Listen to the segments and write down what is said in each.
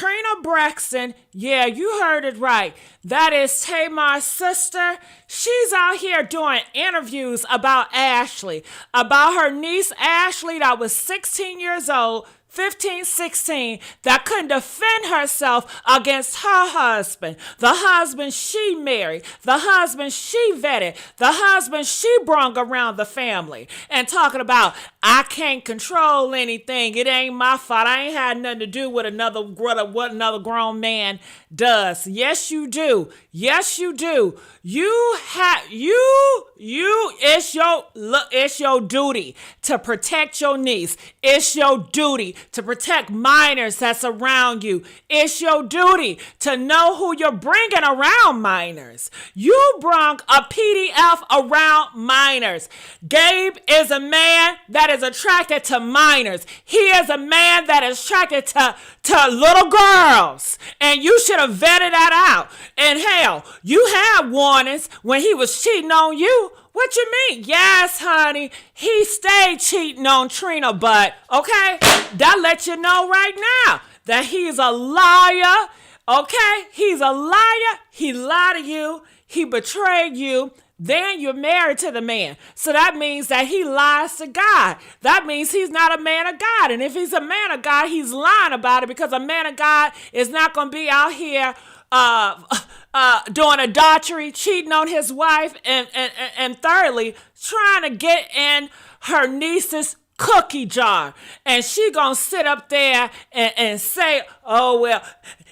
Trina Braxton, yeah, you heard it right. That is Tamar's sister. She's out here doing interviews about Ashlee, about her niece Ashlee that was 16 years old, 15, 16, that couldn't defend herself against her husband, the husband she married, the husband she vetted, the husband she brung around the family, and talking about, I can't control anything. It ain't my fault. I ain't had nothing to do with what another grown man does. Yes, you do. Yes, you do. It's your duty to protect your niece. It's your duty to protect minors that's around you. It's your duty to know who you're bringing around minors. You brought a PDF around minors. Gabe is a man that is attracted to minors. He is a man that is attracted to little girls. And you should have vetted that out. And hell, you had warnings when he was cheating on you. What you mean? Yes, honey, he stayed cheating on Trina, but okay, that lets you know right now that he's a liar. Okay, he's a liar. He lied to you. He betrayed you. Then you're married to the man. So that means that he lies to God. That means he's not a man of God. And if he's a man of God, he's lying about it, because a man of God is not going to be out here doing adultery, cheating on his wife, and thirdly, trying to get in her niece's cookie jar. And she gonna sit up there and say, oh, well,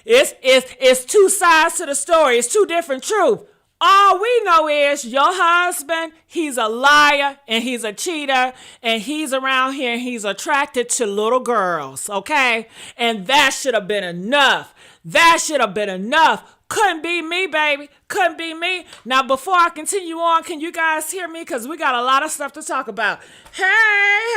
it's two sides to the story. It's two different truths. All we know is your husband, he's a liar and he's a cheater, and he's around here and he's attracted to little girls, okay? And that should have been enough. That should have been enough. Couldn't be me, baby. Couldn't be me. Now, before I continue on, can you guys hear me? Because we got a lot of stuff to talk about. Hey,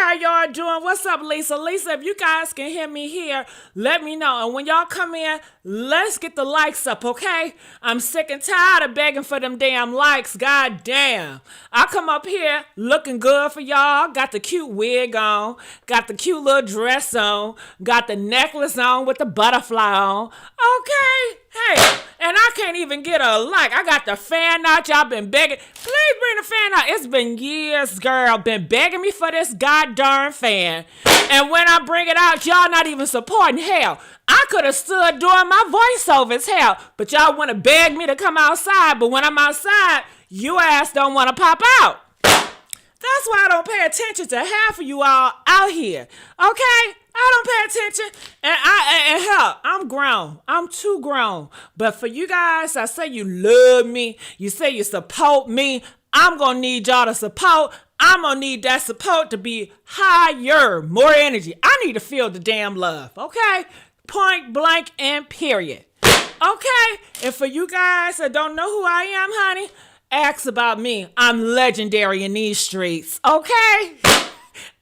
how y'all doing? What's up, Lisa? Lisa, if you guys can hear me here, let me know. And when y'all come in, let's get the likes up, okay? I'm sick and tired of begging for them damn likes. God damn. I come up here looking good for y'all. Got the cute wig on. Got the cute little dress on. Got the necklace on with the butterfly on. Okay. Hey, and I can't even get a like. I got the fan out. Y'all been begging. Please bring the fan out. It's been years, girl. Been begging me for this goddamn fan. And when I bring it out, y'all not even supporting. Hell, I could have stood doing my voiceovers, hell. But y'all want to beg me to come outside. But when I'm outside, you ass don't want to pop out. That's why I don't pay attention to half of you all out here. Okay? I don't pay attention. And hell, I'm grown. I'm too grown. But for you guys, I say you love me. You say you support me. I'm going to need y'all to support. I'm going to need that support to be higher, more energy. I need to feel the damn love. Okay? Point blank and period. Okay? And for you guys that don't know who I am, honey, ask about me. I'm legendary in these streets. Okay?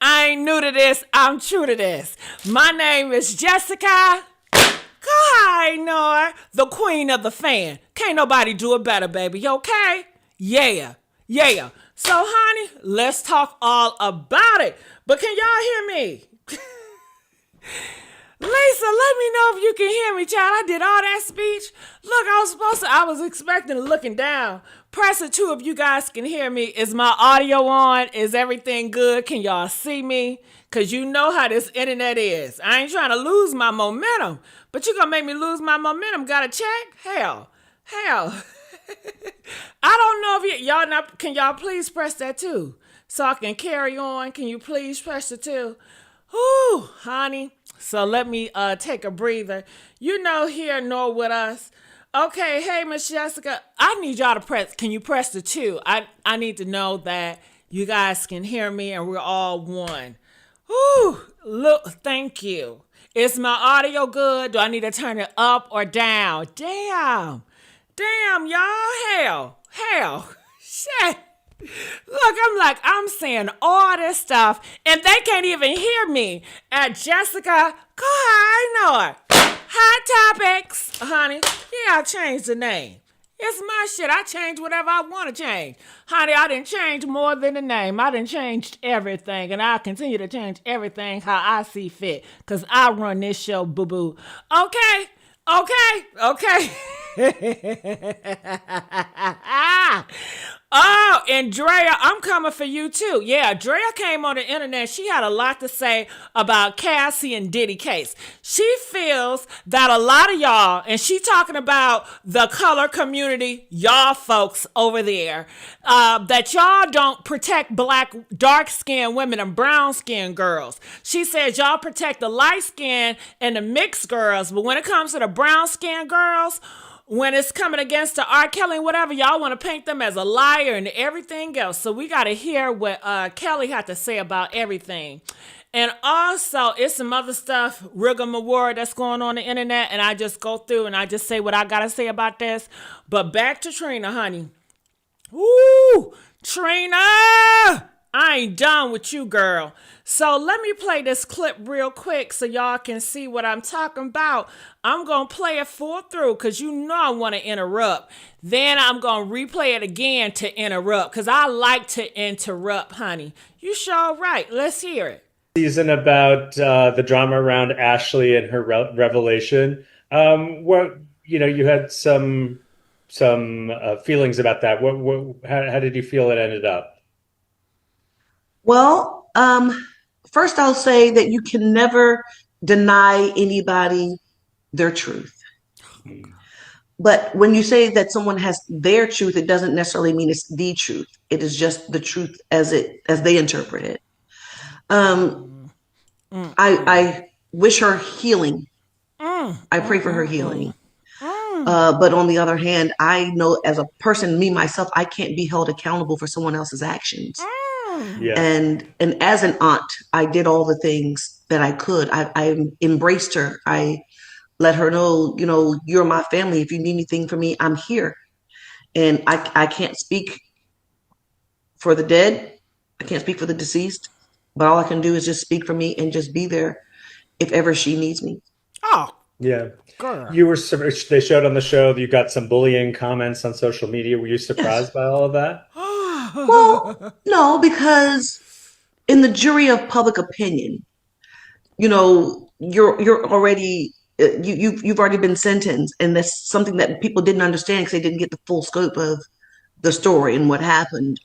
I ain't new to this. I'm true to this. My name is Jessica. I know her, the queen of the fan. Can't nobody do it better, baby. Okay? Yeah. Yeah. So, honey, let's talk all about it. But can y'all hear me? Lisa, let me know if you can hear me, child. I did all that speech. Look, I was expecting looking down. Press it 2 if you guys can hear me. Is my audio on? Is everything good? Can y'all see me? Because you know how this internet is. I ain't trying to lose my momentum, but you gonna make me lose my momentum. Got to check? Hell. I don't know if y'all not. Can y'all please press that 2 so I can carry on? Can you please press the 2? Whew, honey. So let me take a breather. You know, here nor with us. Okay, hey, Miss Jessica, I need y'all to press. Can you press the 2? I need to know that you guys can hear me and we're all one. Whew, look, thank you. Is my audio good? Do I need to turn it up or down? Damn, y'all. Hell, shit. Look, I'm saying all this stuff, and they can't even hear me. At Jessica, go I know it. Hot Topics, honey. Yeah, I changed the name. It's my shit. I change whatever I want to change. Honey, I didn't change more than the name. I didn't change everything, and I'll continue to change everything how I see fit, because I run this show, boo-boo. Okay? Okay. Oh, and Drea, I'm coming for you too. Yeah, Drea came on the internet. She had a lot to say about Cassie and Diddy case. She feels that a lot of y'all, and she talking about the color community, y'all folks over there, that y'all don't protect black, dark-skinned women and brown-skinned girls. She says y'all protect the light-skinned and the mixed girls, but when it comes to the brown-skinned girls, when it's coming against the R. Kelly and whatever, y'all want to paint them as a liar and everything else. So we got to hear what Kelly had to say about everything. And also, it's some other stuff, rigmarole that's going on the internet, and I just go through and I just say what I got to say about this. But back to Trina, honey. Woo! Trina! I ain't done with you, girl. So let me play this clip real quick so y'all can see what I'm talking about. I'm going to play it full through because you know I want to interrupt. Then I'm going to replay it again to interrupt because I like to interrupt, honey. You sure right. Let's hear it. Season about the drama around Ashlee and her revelation. What you had some feelings about that. How did you feel it ended up? Well, first I'll say that you can never deny anybody their truth. But when you say that someone has their truth, it doesn't necessarily mean it's the truth. It is just the truth as they interpret it. I wish her healing. I pray for her healing. But on the other hand, I know as a person, me, myself, I can't be held accountable for someone else's actions. Yeah. And as an aunt, I did all the things that I could. I embraced her. I let her know, you're my family. If you need anything from me, I'm here. And I can't speak for the dead. I can't speak for the deceased. But all I can do is just speak for me and just be there if ever she needs me. Oh, yeah. Girl. They showed on the show that you got some bullying comments on social media. Were you surprised by all of that? Well, no, because in the jury of public opinion, you're already you've already been sentenced, and that's something that people didn't understand because they didn't get the full scope of the story and what happened.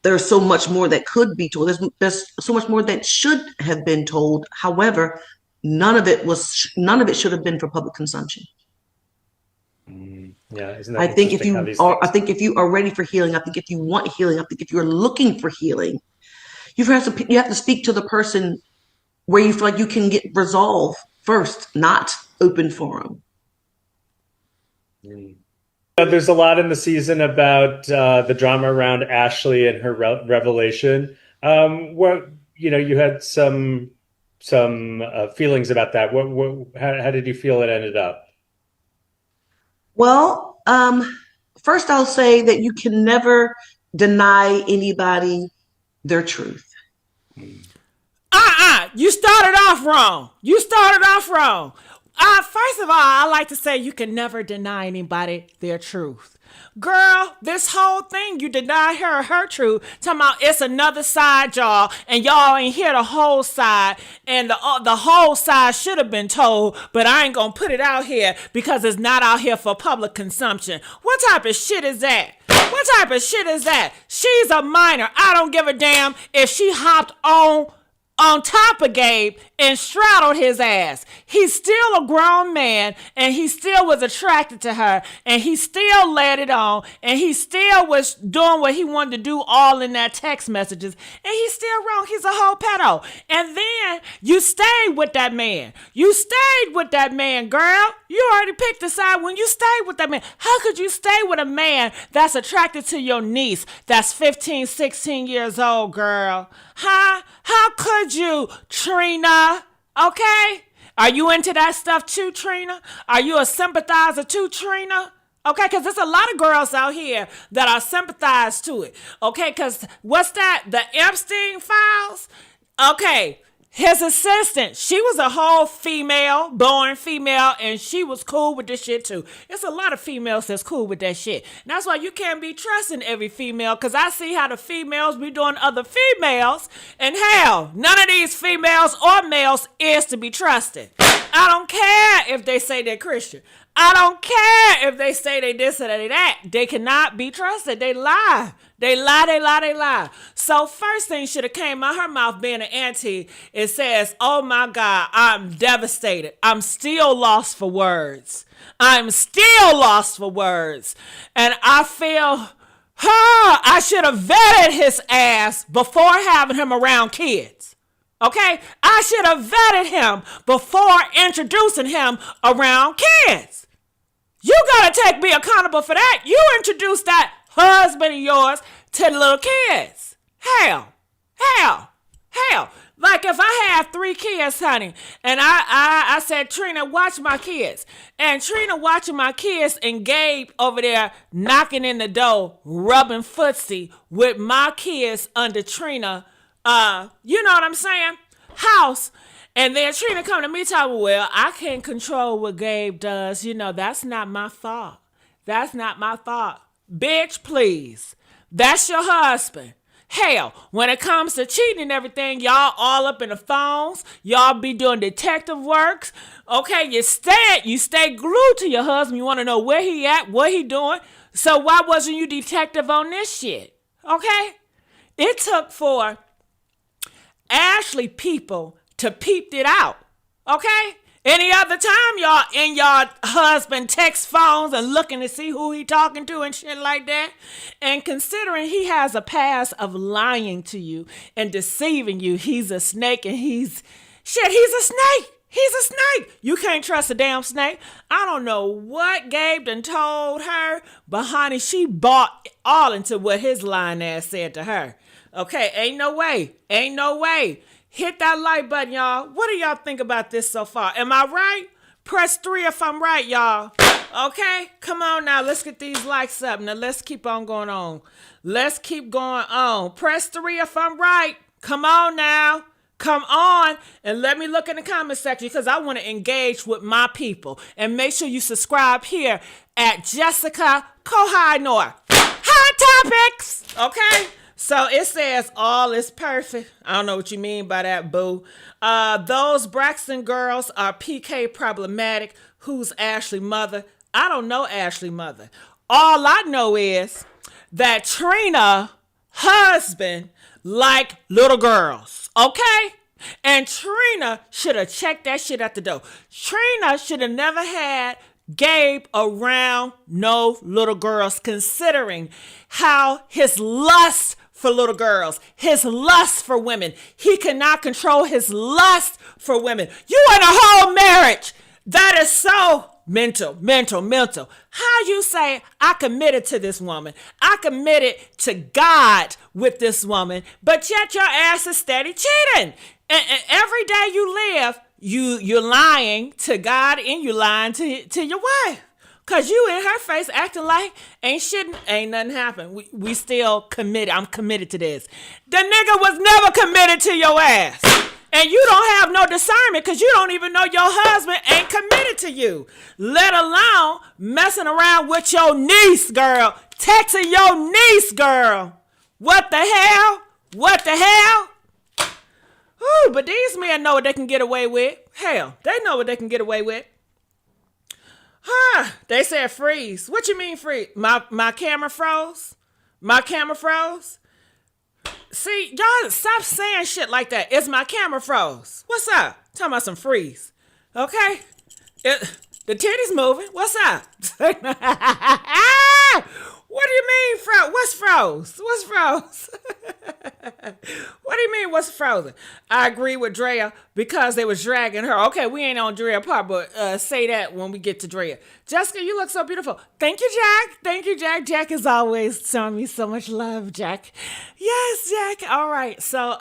There's so much more that could be told. There's so much more that should have been told. However, none of it should have been for public consumption. Yeah, isn't that I think if you are ready for healing, I think if you want healing, I think if you're looking for healing, you have to speak to the person where you feel like you can get resolve first, not open forum. There's a lot in the season about the drama around Ashlee and her revelation. You had some feelings about that. How did you feel it ended up? Well, first I'll say that you can never deny anybody their truth. You started off wrong. First of all, I like to say you can never deny anybody their truth. Girl, this whole thing, you deny her truth, talking about it's another side, y'all, and y'all ain't hear the whole side, and the whole side should have been told, but I ain't gonna put it out here because it's not out here for public consumption. What type of shit is that? She's a minor. I don't give a damn if she hopped on top of Gabe and straddled his ass. He's still a grown man, and he still was attracted to her, and he still led it on, and he still was doing what he wanted to do all in that text messages, and he's still wrong. He's a whole pedo. And then you stayed with that man. Girl. You already picked a side when you stayed with that man. How could you stay with a man that's attracted to your niece that's 15, 16 years old, girl? Huh? How could you, Trina? Okay? Are you into that stuff too, Trina? Are you a sympathizer too, Trina? Okay, because there's a lot of girls out here that are sympathized to it. Okay, because what's that? The Epstein files? Okay. His assistant, she was a whole female, born female, and she was cool with this shit too. It's a lot of females that's cool with that shit. And that's why you can't be trusting every female, because I see how the females be doing other females, and hell, none of these females or males is to be trusted. I don't care if they say they're Christian. I don't care if they say they this or they that. They cannot be trusted. They lie. They lie. So first thing should have came out her mouth being an auntie, it says, oh my God, I'm devastated. I'm still lost for words. And I feel, I should have vetted his ass before having him around kids. Okay? I should have vetted him before introducing him around kids. You gotta take me accountable for that. You introduced that husband of yours to the little kids. Hell. Like if I have 3 kids, honey, and I said, Trina, watch my kids. And Trina watching my kids and Gabe over there knocking in the door, rubbing footsie with my kids under Trina, you know what I'm saying? House. And then Trina come to me talking, well, I can't control what Gabe does. You know, that's not my fault. Bitch, please. That's your husband. Hell, when it comes to cheating and everything, y'all all up in the phones. Y'all be doing detective works. Okay, you stay glued to your husband. You want to know where he at, what he doing. So why wasn't you detective on this shit? Okay? It took for Ashlee people to peep it out. Okay? Any other time y'all in y'all husband text phones and looking to see who he talking to and shit like that. And considering he has a past of lying to you and deceiving you, he's a snake and he's a snake. He's a snake. You can't trust a damn snake. I don't know what Gabe done told her, but honey, she bought all into what his lying ass said to her. Okay, ain't no way. Hit that like button, y'all. What do y'all think about this so far? Am I right? Press 3 if I'm right, y'all. Okay? Come on now. Let's get these likes up. Now, let's keep on going on. Press 3 if I'm right. Come on now. Come on. And let me look in the comment section because I want to engage with my people. And make sure you subscribe here at Jessica Kohinoor. Hot topics. Okay? So it says all is perfect. I don't know what you mean by that, boo. Those Braxton girls are PK problematic. Who's Ashlee mother? I don't know Ashlee mother. All I know is that Trina husband like little girls. Okay? And Trina should have checked that shit at the door. Trina should have never had Gabe around no little girls, considering how his lust for little girls, his lust for women. He cannot control his lust for women. You in a whole marriage. That is so mental. How you say, I committed to this woman. I committed to God with this woman, but yet your ass is steady cheating. And every day you live, you're lying to God and you lying to your wife. Cause you in her face acting like ain't nothing happened. We still committed. I'm committed to this. The nigga was never committed to your ass. And you don't have no discernment because you don't even know your husband ain't committed to you. Let alone messing around with your niece, girl. Texting your niece, girl. What the hell? Ooh, but these men know what they can get away with. Hell, they know what they can get away with. They said freeze. What you mean freeze? My camera froze? See, y'all stop saying shit like that. It's my camera froze. What's up? Talking about some freeze. Okay? The titty's moving. What's up? What do you mean froze? What's froze? What do you mean what's frozen? I agree with Drea because they was dragging her. Okay, we ain't on Drea part, but say that when we get to Drea. Jessica, you look so beautiful. Thank you, Jack. Jack is always showing me so much love, Jack. Yes, Jack. All right, so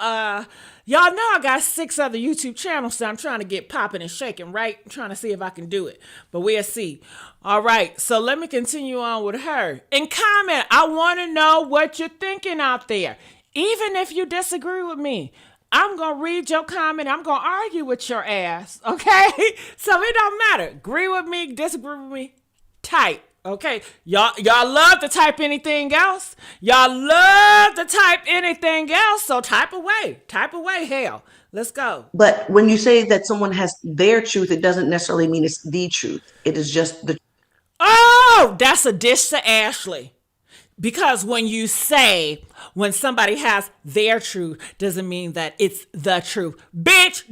y'all know I got 6 other YouTube channels, so I'm trying to get popping and shaking, right? I'm trying to see if I can do it, but we'll see. All right, so let me continue on with her. And comment, I want to know what you're thinking out there. Even if you disagree with me, I'm going to read your comment. I'm going to argue with your ass, okay? So it don't matter. Agree with me, disagree with me, type, okay? Y'all love to type anything else. So type away. Hell, Let's go. But when you say that someone has their truth, it doesn't necessarily mean it's the truth. It is just the. Oh, that's a dish to Ashlee. Because when somebody has their truth, doesn't mean that it's the truth. Bitch,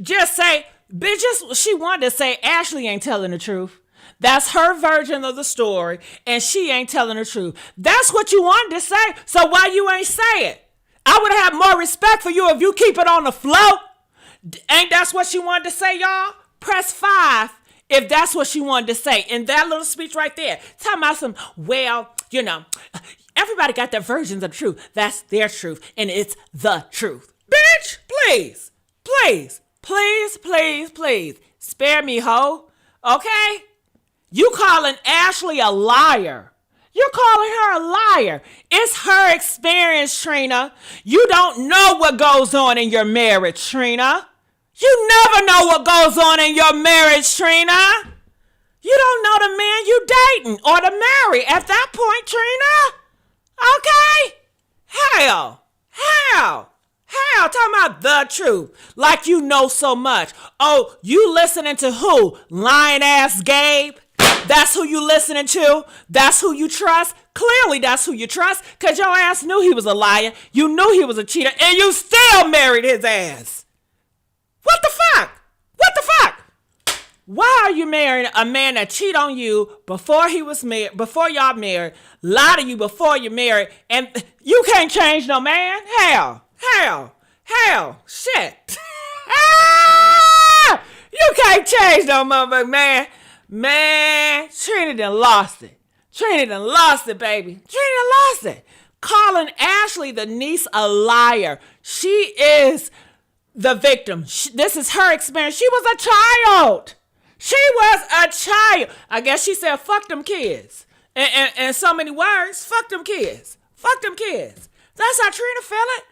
she wanted to say Ashlee ain't telling the truth. That's her version of the story, and she ain't telling the truth. That's what you wanted to say, so why you ain't say it? I would have had more respect for you if you keep it on the float. Ain't that's what she wanted to say, y'all? Press 5 if that's what she wanted to say. In that little speech right there. Talking about some, everybody got their versions of the truth. That's their truth, and it's the truth. Bitch, please, please, please, please, please. Spare me, ho. Okay? You calling Ashlee a liar. You're calling her a liar. It's her experience, Trina. You don't know what goes on in your marriage, Trina. You never know what goes on in your marriage, Trina. You don't know the man you dating or to marry at that point, Trina. Okay? Hell, talking about the truth. Like you know so much. Oh, you listening to who? Lying ass Gabe? That's who you listening to? That's who you trust? Clearly that's who you trust, because your ass knew he was a liar. You knew he was a cheater, and you still married his ass. What the fuck? What the fuck? Why are you marrying a man that cheat on you before he was married, before y'all married, lie to you before you married, and you can't change no man? Hell, shit. You can't change no motherfucker, man. Man, Trina done lost it. Trina done lost it, baby. Trina done lost it. Calling Ashlee, the niece, a liar. She is the victim. This is her experience. She was a child. I guess she said, fuck them kids. In so many words, fuck them kids. Fuck them kids. That's how Trina feel it.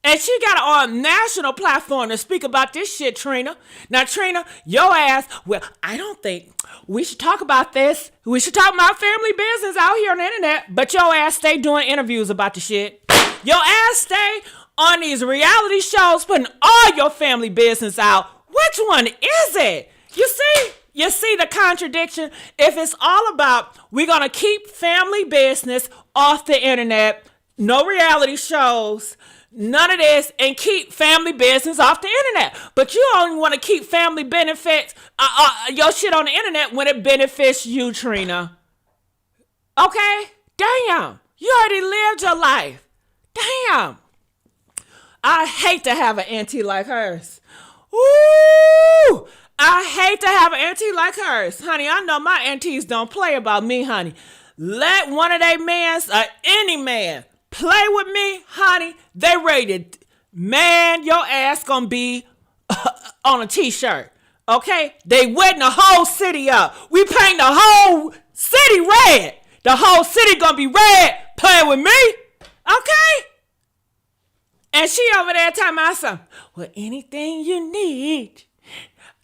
And she got on a national platform to speak about this shit, Trina. Now, Trina, your ass, well, I don't think we should talk about this. We should talk about family business out here on the internet. But your ass stay doing interviews about the shit. Your ass stay on these reality shows putting all your family business out. Which one is it? You see the contradiction? If it's all about we're going to keep family business off the internet, no reality shows, none of this, and keep family business off the internet. But you only want to keep family benefits, your shit on the internet when it benefits you, Trina. Okay? Damn. You already lived your life. Damn. I hate to have an auntie like hers. Ooh. I hate to have an auntie like hers. Honey, I know my aunties don't play about me, honey. Let one of they mans, or any man, play with me, honey. They rated, man, your ass gonna be on a t-shirt. Okay? They wetting the whole city up. We paint the whole city red. The whole city gonna be red playing with me. Okay? And she over there talking about something. Well, anything you need,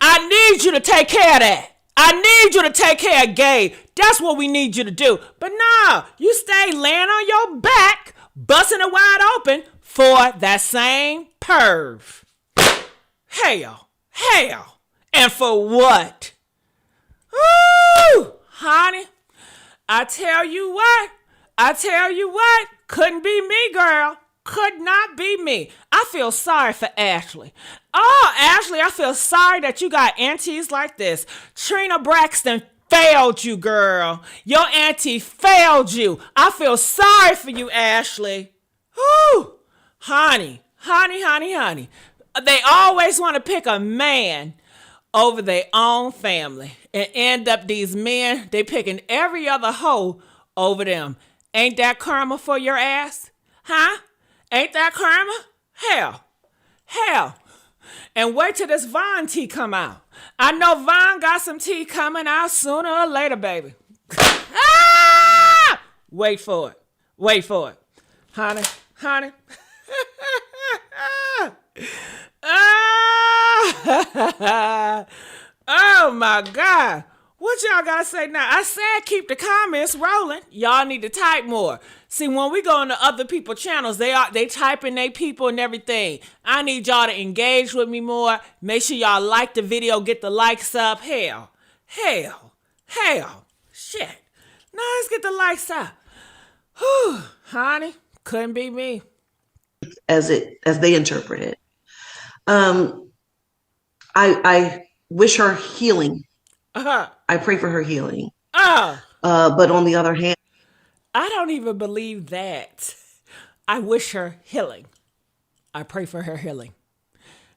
I need you to take care of that. I need you to take care of Gabe. That's what we need you to do. But no, you stay laying on your back, busting it wide open for that same perv. Hell. And for what? Ooh, honey, I tell you what, couldn't be me, girl. Could not be me. I feel sorry for Ashlee. Oh, Ashlee, I feel sorry that you got aunties like this. Trina Braxton failed you, girl. Your auntie failed you. I feel sorry for you, Ashlee. Whew. Honey. They always want to pick a man over their own family and end up these men, they picking every other hoe over them. Ain't that karma for your ass? Huh? Ain't that karma? Hell. And wait till this Vaughn tea come out. I know Vaughn got some tea coming out sooner or later, baby. Ah! Wait for it. Honey. Oh my God. What y'all gotta say now? I said keep the comments rolling. Y'all need to type more. See, when we go into other people's channels, they typing their people and everything. I need y'all to engage with me more. Make sure y'all like the video, get the likes up. Hell. Shit. Now let's get the likes up. Whew, honey, couldn't be me. As they interpret it. I wish her healing. I pray for her healing. But on the other hand, I don't even believe that. I wish her healing. I pray for her healing.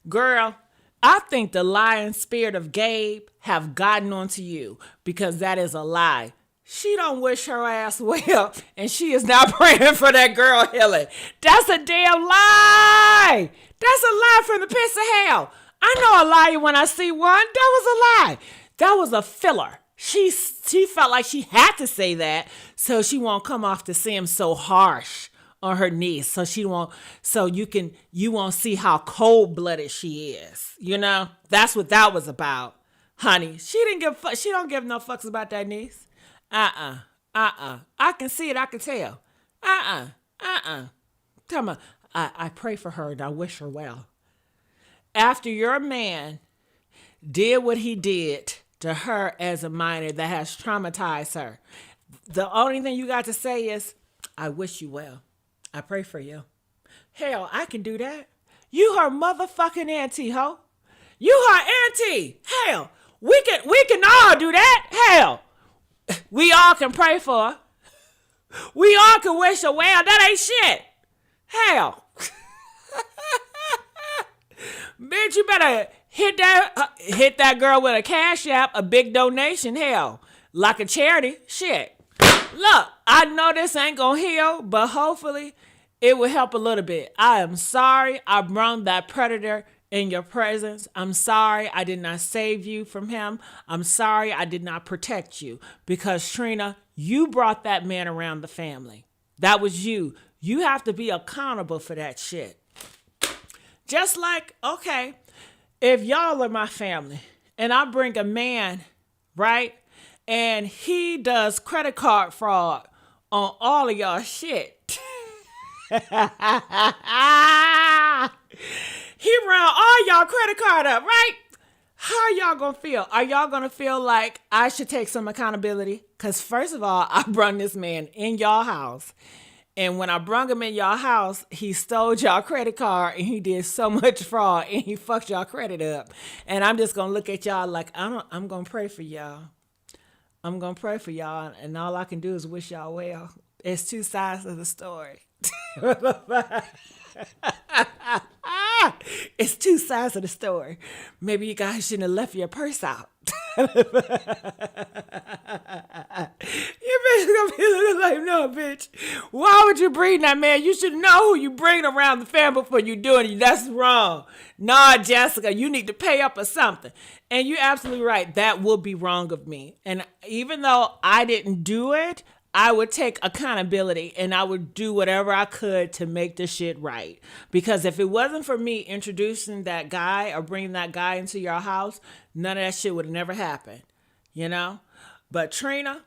Girl, I think the lying spirit of Gabe have gotten onto you because that is a lie. She don't wish her ass well, and she is not praying for that girl healing. That's a damn lie. That's a lie from the pits of hell. I know a liar when I see one. That was a lie. That was a filler. She felt like she had to say that so she won't come off to seem so harsh on her niece. So you won't see how cold-blooded she is. You know? That's what that was about. Honey, she don't give no fucks about that niece. I can see it, I can tell. Tell me, I pray for her and I wish her well. After your man did what he did to her as a minor that has traumatized her, the only thing you got to say is, I wish you well. I pray for you. Hell, I can do that. You her motherfucking auntie, ho. You her auntie. Hell, we can all do that. Hell, we all can pray for her. We all can wish her well. That ain't shit. Hell. Bitch, you better hit that girl with a cash app, a big donation, hell, like a charity. Shit. Look, I know this ain't gonna heal, but hopefully it will help a little bit. I am sorry I brought that predator in your presence. I'm sorry I did not save you from him. I'm sorry I did not protect you because, Trina, you brought that man around the family. That was you. You have to be accountable for that shit. Just like, okay, if y'all are my family and I bring a man, right, and he does credit card fraud on all of y'all shit. He ran all y'all credit card up, right? How y'all gonna feel? Are y'all gonna feel like I should take some accountability? Because first of all, I brought this man in y'all house. And when I brung him in y'all house, he stole y'all credit card and he did so much fraud and he fucked y'all credit up. And I'm just gonna look at y'all like I'm gonna pray for y'all. I'm gonna pray for y'all, and all I can do is wish y'all well. It's two sides of the story. It's two sides of the story. Maybe you guys shouldn't have left your purse out. You bitch gonna be looking like, no, bitch. Why would you bring that man? You should know who you bring around the family before you do it. That's wrong. Nah, Jessica, you need to pay up or something. And you're absolutely right. That would be wrong of me. And even though I didn't do it, I would take accountability and I would do whatever I could to make this shit right. Because if it wasn't for me introducing that guy or bringing that guy into your house, none of that shit would have never happened. You know? But Trina,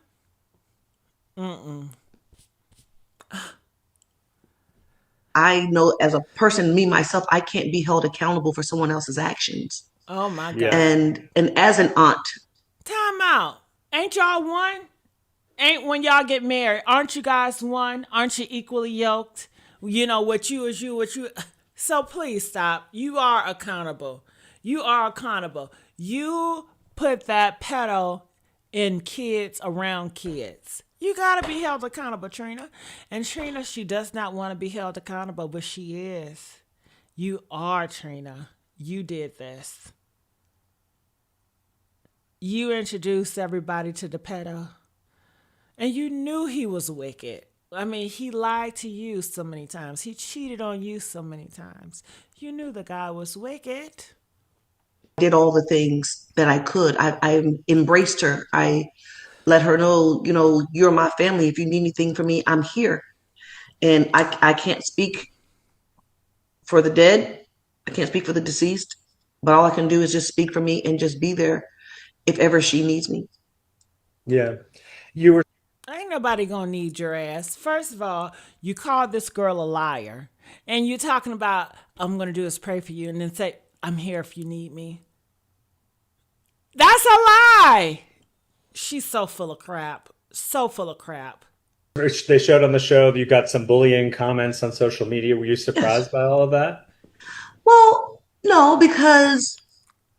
I know as a person, me, myself, I can't be held accountable for someone else's actions. oh my God. Yeah. And as an aunt, Time out. Ain't y'all one? Ain't when y'all get married, aren't you guys one? Aren't you equally yoked? You know, what you is you, what you. So please stop. You are accountable. You are accountable. You put that pedo in kids around kids. You got to be held accountable, Trina. And Trina, she does not want to be held accountable, but she is. You are, Trina. You did this. You introduced everybody to the pedo. And you knew he was wicked. I mean, he lied to you so many times. He cheated on you so many times. You knew the guy was wicked. did all the things that I could. I embraced her. I let her know, you're my family. If you need anything from me, I'm here. And I can't speak for the dead. I can't speak for the deceased. But all I can do is just speak for me and just be there if ever she needs me. Yeah. You were Ain't nobody gonna need your ass. First of all, you called this girl a liar. And you're talking about, I'm gonna do is pray for you and then say, I'm here if you need me. That's a lie. She's so full of crap. So full of crap. they showed on the show that you got some bullying comments on social media. Were you surprised by all of that? Well, no, because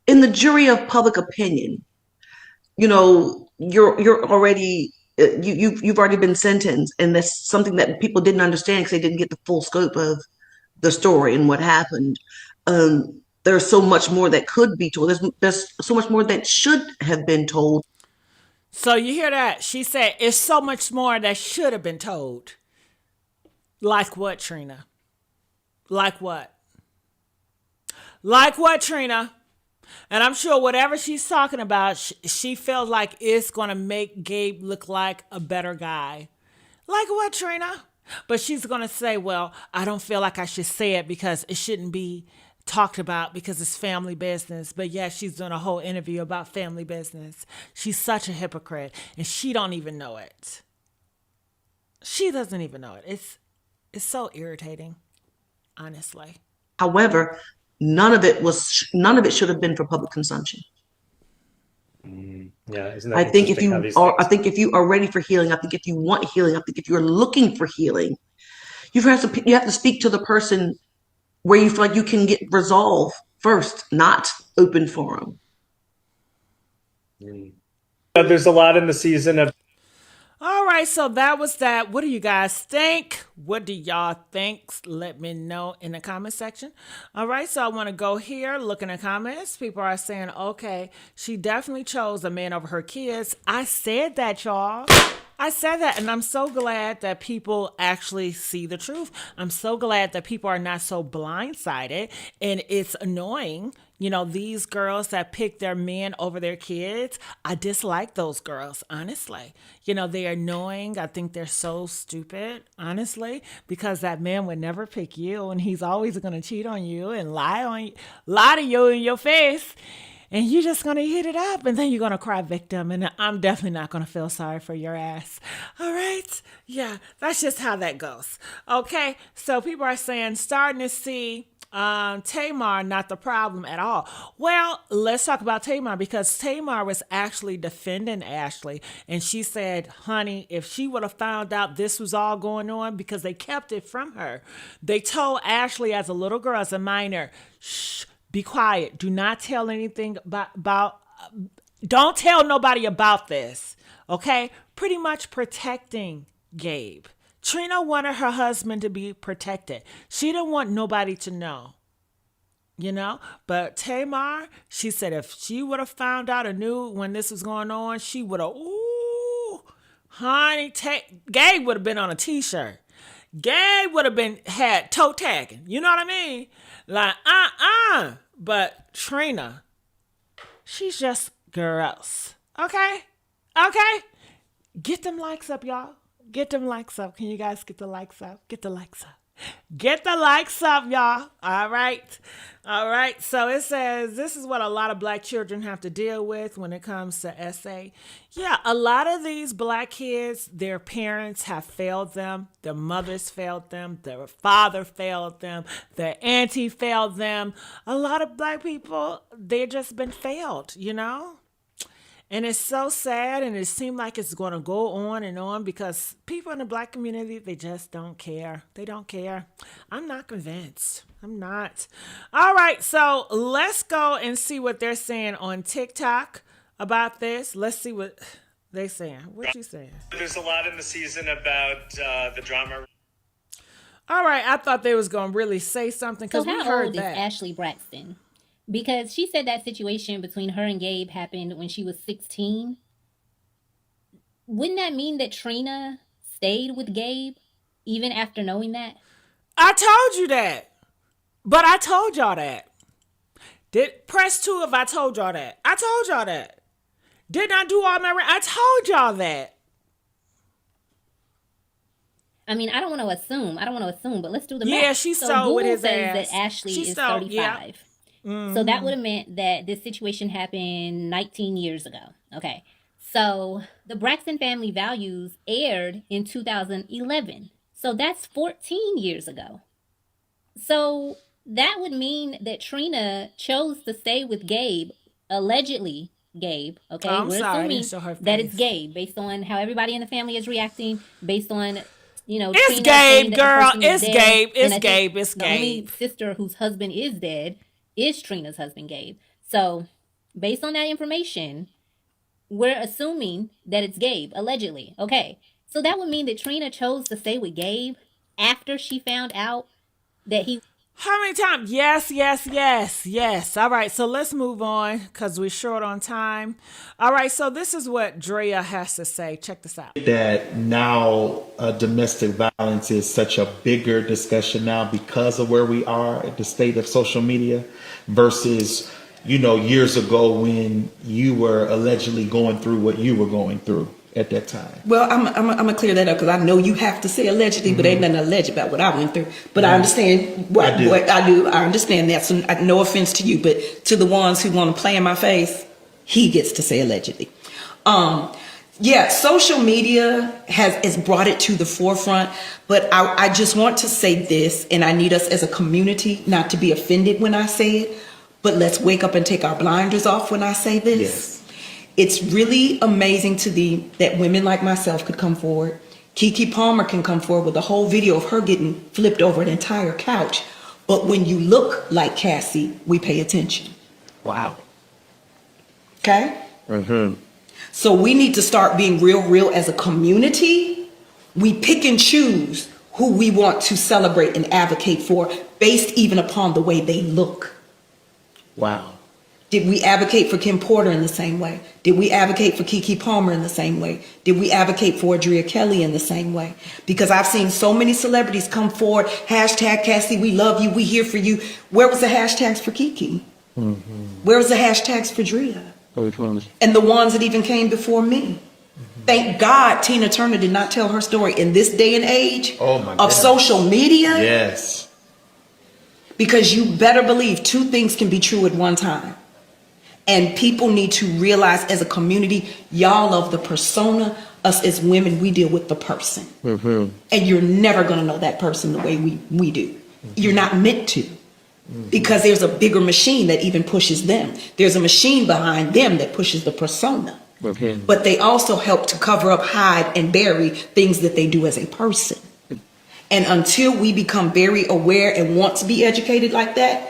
in the jury of public opinion, you're already you've already been sentenced, and that's something that people didn't understand because they didn't get the full scope of the story and what happened. There's so much more that could be told. There's so much more that should have been told. So you hear that? She said it's so much more that should have been told. Like what, Trina? Like what? Like what, Trina? And I'm sure whatever she's talking about, she feels like it's going to make Gabe look like a better guy. Like what, Trina? But she's going to say, well, I don't feel like I should say it because it shouldn't be talked about because it's family business. But yeah, she's doing a whole interview about family business. She's such a hypocrite and she don't even know it. She doesn't even know it. It's so irritating, honestly. However, none of it should have been for public consumption. Yeah, isn't that interesting how these I things? think if you are ready for healing, I think if you want healing, I think if you're looking for healing, you have to speak to the person where you feel like you can get resolve first, not open forum. There's a lot in the season of All right, so that was that. What do you guys think? What do y'all think? Let me know in the comment section. All right, so I want to go here, look in the comments. People are saying, okay, she definitely chose a man over her kids. I said that, y'all. I said that, and I'm so glad that people actually see the truth. I'm so glad that people are not so blindsided, and it's annoying. These girls that pick their men over their kids, I dislike those girls, honestly. They're annoying. I think they're so stupid, honestly, because that man would never pick you, and he's always going to cheat on you and lie to you in your face. And you're just going to hit it up and then you're going to cry victim. And I'm definitely not going to feel sorry for your ass. All right. Yeah, that's just how that goes. Okay. So people are saying, starting to see Tamar not the problem at all. Well, let's talk about Tamar because Tamar was actually defending Ashlee. And she said, honey, if she would have found out this was all going on because they kept it from her, they told Ashlee as a little girl, as a minor, shh, be quiet. Do not tell anything about don't tell nobody about this. Okay? Pretty much protecting Gabe. Trina wanted her husband to be protected. She didn't want nobody to know. But Tamar, she said if she would have found out or knew when this was going on, she would have, ooh, honey, Gabe would have been on a t-shirt. Gabe would have had toe tagging. You know what I mean? Like, But Trina, she's just gross. Okay? Okay? Get them likes up, y'all. Get them likes up. Can you guys get the likes up? Get the likes up. Get the likes up, y'all. All right. All right. So it says this is what a lot of black children have to deal with when it comes to SA. Yeah, a lot of these black kids, their parents have failed them. Their mothers failed them. Their father failed them. Their auntie failed them. A lot of black people, they've just been failed. And it's so sad, and it seems like it's going to go on and on because people in the black community, they just don't care. They don't care. I'm not convinced. I'm not. All right, so let's go and see what they're saying on TikTok about this. Let's see what they're saying. What you saying? There's a lot in the season about the drama. All right, I thought they was going to really say something So because we how heard old is that. Ashlee Braxton? Because she said that situation between her and Gabe happened when she was 16. Wouldn't that mean that Trina stayed with Gabe even after knowing that? I told you that. But I told y'all that. Press 2 if I told y'all that. I told y'all that. Didn't I do all my... I told y'all that. I mean, I don't want to assume, but let's do the math. Yeah, she stole with his says ass. that Ashlee She is stole, 35. yeah. So that would have meant that this situation happened 19 years ago. Okay. So the Braxton Family Values aired in 2011. So that's 14 years ago. So that would mean that Trina chose to stay with Gabe, allegedly Gabe, okay? Oh, I'm We're sorry, I didn't assuming show her that it's face. Gabe based on how everybody in the family is reacting, based on, It's Trina saying Gabe, that girl. the person is It's dead. Gabe. And It's I think Gabe. It's the only Gabe. sister whose husband is dead is Trina's husband, Gabe. So based on that information, we're assuming that it's Gabe, allegedly. Okay. So that would mean that Trina chose to stay with Gabe after she found out that he. How many times? Yes, yes, yes, yes. All right, so let's move on because we're short on time. All right, so this is what Drea has to say. Check this out. That now domestic violence is such a bigger discussion now because of where we are at the state of social media versus, years ago when you were allegedly going through what you were going through at that time. Well, I'm gonna clear that up because I know you have to say allegedly, but ain't nothing alleged about what I went through. But I understand what I do. I understand that. So no offense to you, but to the ones who want to play in my face, he gets to say allegedly. Yeah, social media has brought it to the forefront, but I just want to say this, and I need us as a community not to be offended when I say it, but let's wake up and take our blinders off when I say this. Yes. It's really amazing that women like myself could come forward. Keke Palmer can come forward with a whole video of her getting flipped over an entire couch. But when you look like Cassie, we pay attention. Wow. Okay? Mm-hmm. So we need to start being real as a community. We pick and choose who we want to celebrate and advocate for based even upon the way they look. Wow. Did we advocate for Kim Porter in the same way? Did we advocate for Keke Palmer in the same way? Did we advocate for Drea Kelly in the same way? Because I've seen so many celebrities come forward, hashtag Cassie, we love you, we here for you. Where was the hashtags for Keke? Mm-hmm. Where was the hashtags for Drea? And the ones that even came before me. Thank God Tina Turner did not tell her story in this day and age of social media. Yes. Because you better believe two things can be true at one time. And people need to realize as a community, y'all love the persona. Us as women, we deal with the person. Mm-hmm. And you're never going to know that person the way we do. Mm-hmm. You're not meant to. Mm-hmm. Because there's a bigger machine that even pushes them. There's a machine behind them that pushes the persona. Mm-hmm. But they also help to cover up, hide, and bury things that they do as a person. And until we become very aware and want to be educated like that,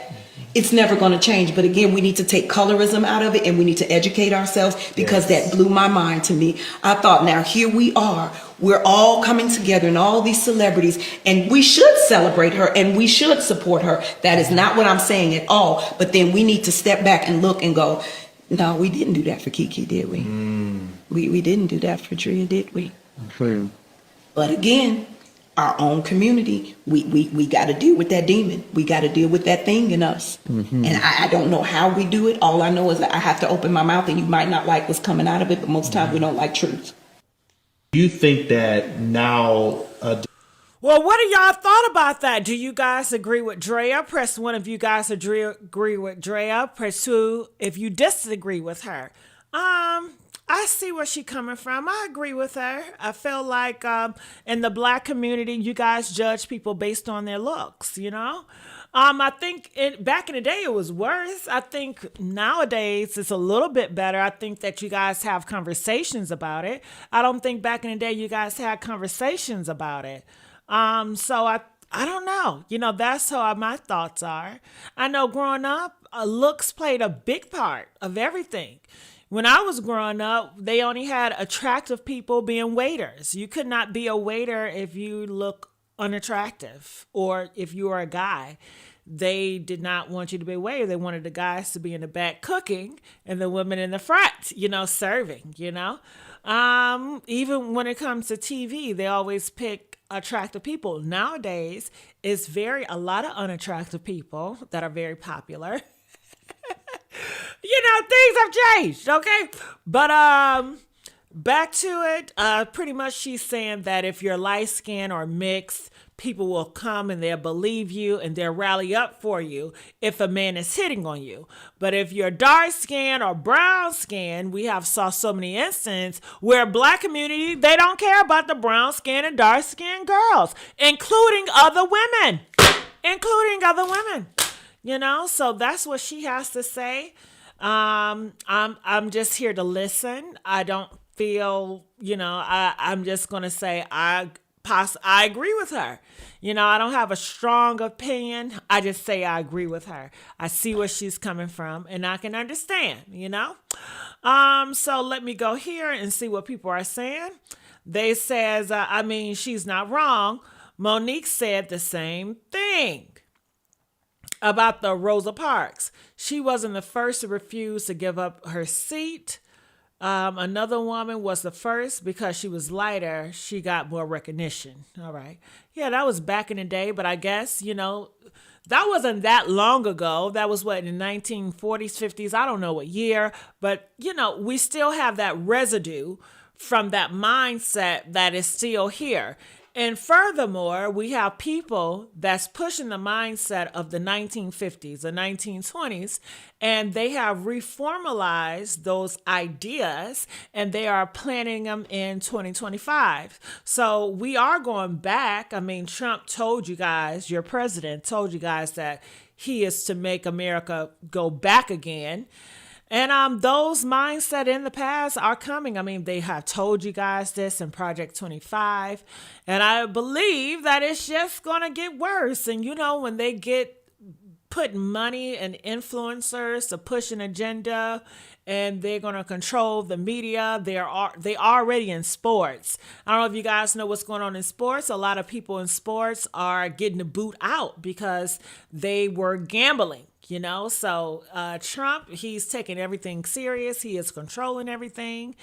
it's never going to change. But again, we need to take colorism out of it and we need to educate ourselves because that blew my mind to me. I thought, now here we are. We're all coming together and all these celebrities and we should celebrate her and we should support her. That is not what I'm saying at all. But then we need to step back and look and go, no, we didn't do that for Keke, did we? We didn't do that for Drea, did we? Mm-hmm. But again, our own community, we got to deal with that demon. We got to deal with that thing in us. Mm-hmm. And I don't know how we do it. All I know is that I have to open my mouth and you might not like what's coming out of it, but most times we don't like truth. You think that now... Well, what do y'all thought about that? Do you guys agree with Drea? Press 1 if you guys agree with Drea. Press 2 if you disagree with her. I see where she's coming from. I agree with her. I feel like in the black community, you guys judge people based on their looks, I think back in the day, it was worse. I think nowadays it's a little bit better. I think that you guys have conversations about it. I don't think back in the day you guys had conversations about it. So I don't know. That's how my thoughts are. I know growing up, looks played a big part of everything. When I was growing up, they only had attractive people being waiters. You could not be a waiter if you look unattractive or if you were a guy. They did not want you to be a waiter. They wanted the guys to be in the back cooking and the women in the front, serving, Even when it comes to TV, they always pick attractive people. Nowadays, it's a lot of unattractive people that are very popular. Things have changed, okay? But back to it. Pretty much she's saying that if you're light skinned or mixed, people will come and they'll believe you and they'll rally up for you if a man is hitting on you. But if you're dark skinned or brown skinned, we have saw so many instances where black community, they don't care about the brown skinned and dark skinned girls, including other women. So that's what she has to say. I'm just here to listen. I don't feel, I'm just going to say I agree with her. I don't have a strong opinion. I just say I agree with her. I see where she's coming from and I can understand, So let me go here and see what people are saying. They says, she's not wrong. Monique said the same thing about the Rosa Parks. She wasn't the first to refuse to give up her seat. Another woman was the first because she was lighter. She got more recognition. All right. Yeah, that was back in the day, but I guess, that wasn't that long ago. That was in the 1940s, 50s. I don't know what year, but, we still have that residue from that mindset that is still here. And furthermore, we have people that's pushing the mindset of the 1950s, the 1920s, and they have reformalized those ideas and they are planting them in 2025. So we are going back. Trump told you guys, your president told you guys that he is to make America go back again. And those mindset in the past are coming. They have told you guys this in Project 25. And I believe that it's just going to get worse. And, when they get put money and influencers to push an agenda and they're going to control the media, they already in sports. I don't know if you guys know what's going on in sports. A lot of people in sports are getting the boot out because they were gambling. So Trump, he's taking everything serious. He is controlling everything.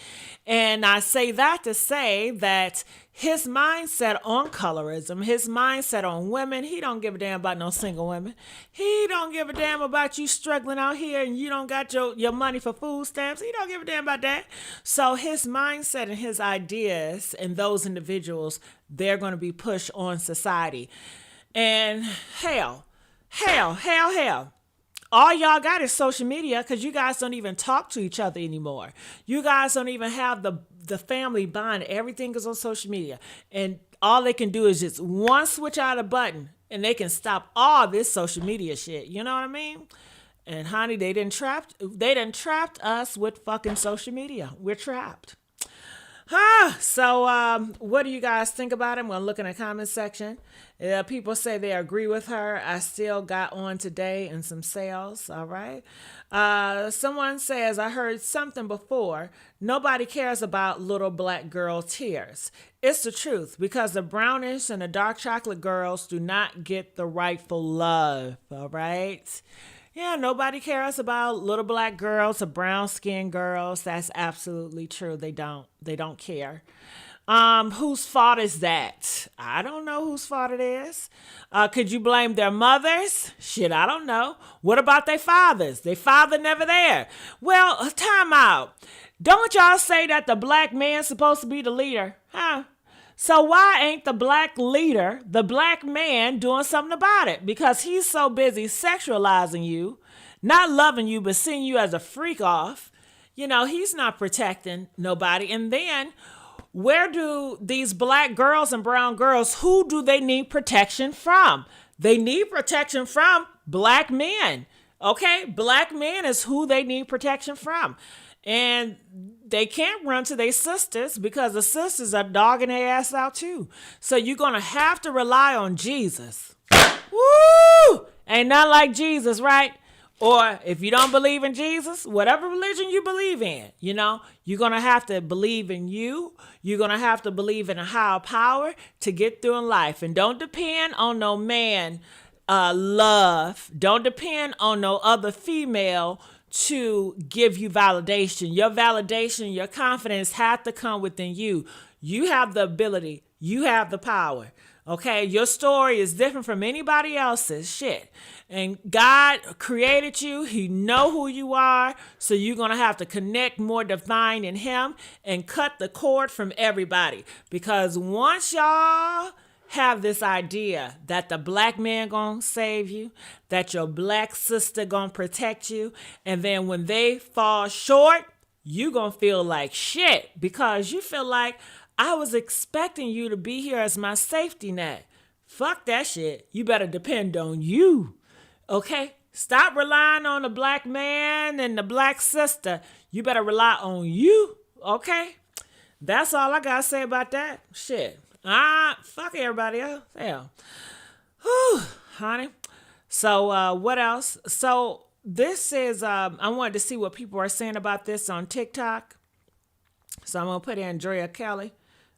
And I say that to say that his mindset on colorism, his mindset on women, he don't give a damn about no single women. He don't give a damn about you struggling out here and you don't got your money for food stamps. He don't give a damn about that. So his mindset and his ideas and those individuals, they're going to be pushed on society. And hell. All y'all got is social media because you guys don't even talk to each other anymore. You guys don't even have the family bond. Everything is on social media. And all they can do is just one switch out a button and they can stop all this social media shit. You know what I mean? And honey, they done trapped us with fucking social media. We're trapped. So what do you guys think about it? I'm going to look in the comment section. People say they agree with her. I still got on today in some sales. All right. Someone says, I heard something before. Nobody cares about little black girl tears. It's the truth because the brownish and the dark chocolate girls do not get the rightful love. All right. Yeah, nobody cares about little black girls or brown skinned girls. That's absolutely true. They don't care. Whose fault is that? I don't know whose fault it is. Could you blame their mothers? Shit, I don't know. What about their fathers? Their father never there. Well, time out. Don't y'all say that the black man's supposed to be the leader? Huh? So why ain't the black leader, the black man, doing something about it? Because he's so busy sexualizing you, not loving you, but seeing you as a freak off. He's not protecting nobody. And then where do these black girls and brown girls, who do they need protection from? They need protection from black men. Okay? Black men is who they need protection from. And they can't run to their sisters because the sisters are dogging their ass out too. So you're going to have to rely on Jesus. Woo! Ain't nothing like Jesus, right? Or if you don't believe in Jesus, whatever religion you believe in, you're going to have to believe in you. You're going to have to believe in a higher power to get through in life. And don't depend on no man love. Don't depend on no other female to give you validation. Your validation, your confidence have to come within you. You have the ability. You have the power. Okay, your story is different from anybody else's shit. And God created you. He know who you are. So you're going to have to connect more divine in him and cut the cord from everybody. Because once y'all have this idea that the black man gonna save you, that your black sister gonna protect you, and then when they fall short, you gonna feel like shit because you feel like I was expecting you to be here as my safety net. Fuck that shit. You better depend on you. Okay? Stop relying on the black man and the black sister. You better rely on you. Okay? That's all I gotta say about that. Shit. Fuck everybody else. Hell. Whew, honey. So, what else? So, this is, I wanted to see what people are saying about this on TikTok. So, I'm going to put in Drea Kelly.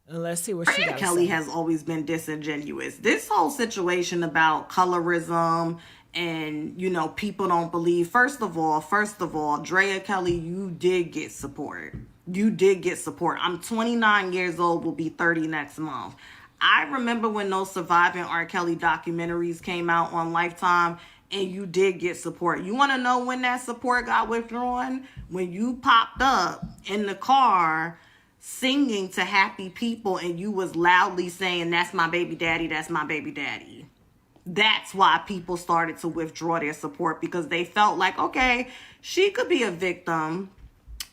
And let's see what she got to say. Kelly has always been disingenuous. This whole situation about colorism and, you know, people don't believe. First of all, Drea Kelly, you did get support. You did get support. I'm 29 years old, will be 30 next month. I remember when those surviving R. Kelly documentaries came out on Lifetime, and you did get support. You want to know when that support got withdrawn? When you popped up in the car singing to happy people and you was loudly saying, that's my baby daddy, that's my baby daddy. That's why people started to withdraw their support, because they felt like, okay, she could be a victim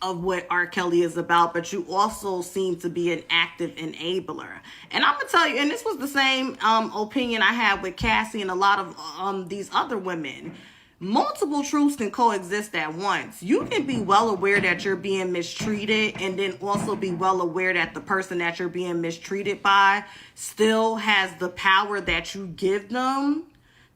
of what R. Kelly is about, but you also seem to be an active enabler. And I'm gonna tell you, and this was the same opinion I had with Cassie and a lot of these other women. Multiple truths can coexist at once. You can be well aware that you're being mistreated and then also be well aware that the person that you're being mistreated by still has the power that you give them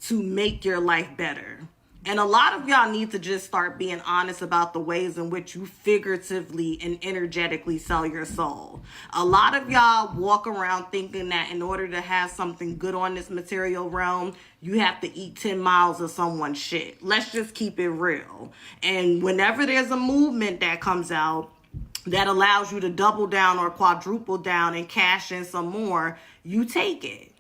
to make your life better. And a lot of y'all need to just start being honest about the ways in which you figuratively and energetically sell your soul. A lot of y'all walk around thinking that in order to have something good on this material realm, you have to eat 10 miles of someone's shit. Let's just keep it real. And whenever there's a movement that comes out that allows you to double down or quadruple down and cash in some more, you take it.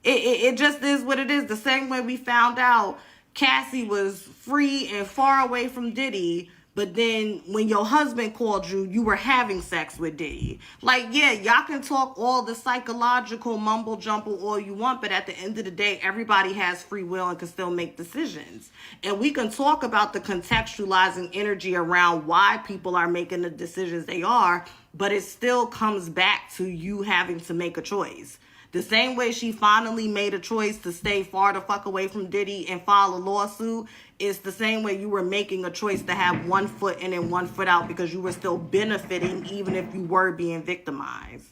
It just is what it is. The same way we found out Cassie was free and far away from Diddy, but then when your husband called you, you were having sex with Diddy. Like, yeah, y'all can talk all the psychological mumble jumble all you want, but at the end of the day, everybody has free will and can still make decisions. And we can talk about the contextualizing energy around why people are making the decisions they are, but it still comes back to you having to make a choice. The same way she finally made a choice to stay far the fuck away from Diddy and file a lawsuit, is the same way you were making a choice to have one foot in and one foot out because you were still benefiting even if you were being victimized.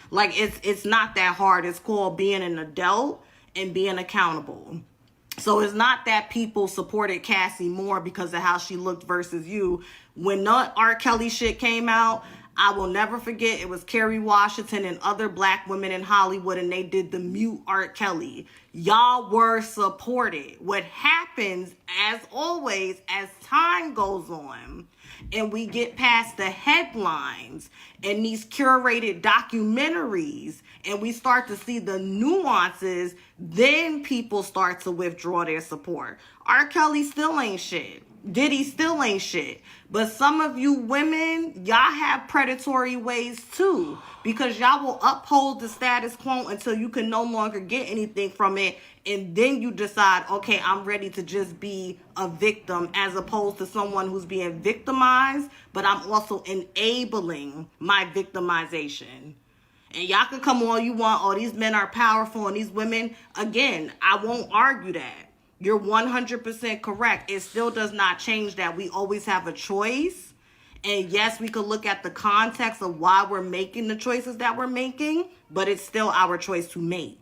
Like, it's not that hard. It's called being an adult and being accountable. So it's not that people supported Cassie more because of how she looked versus you. When the R. Kelly shit came out, I will never forget, it was Kerry Washington and other black women in Hollywood, and they did the mute R. Kelly. Y'all were supported. What happens, as always, as time goes on, and we get past the headlines and these curated documentaries, and we start to see the nuances, then people start to withdraw their support. R. Kelly still ain't shit. Diddy still ain't shit. But some of you women, y'all have predatory ways too, because y'all will uphold the status quo until you can no longer get anything from it, and then you decide, okay, I'm ready to just be a victim, as opposed to someone who's being victimized, but I'm also enabling my victimization. And y'all can come all you want, oh, these men are powerful and these women, again, I won't argue that. You're 100% correct. It still does not change that we always have a choice. And yes, we could look at the context of why we're making the choices that we're making, but it's still our choice to make.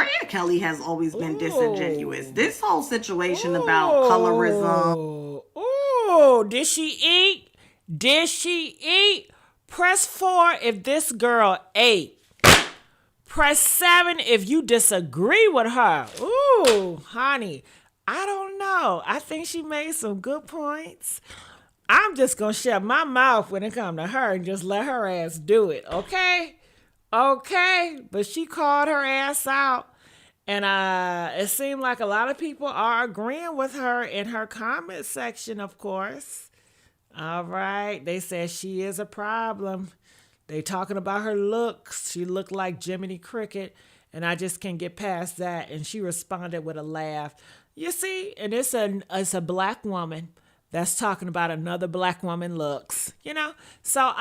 Drea Kelly has always been disingenuous. This whole situation about colorism. Oh, did she eat? Did she eat? Press 4 if this girl ate. Press 7 if you disagree with her. Ooh, honey, I don't know. I think she made some good points. I'm just going to shut my mouth when it comes to her and just let her ass do it, okay? Okay, but she called her ass out. And it seemed like a lot of people are agreeing with her in her comment section, of course. All right, they said she is a problem. They talking about her looks. She looked like Jiminy Cricket. And I just can't get past that. And she responded with a laugh. You see, and it's a black woman that's talking about another black woman looks, So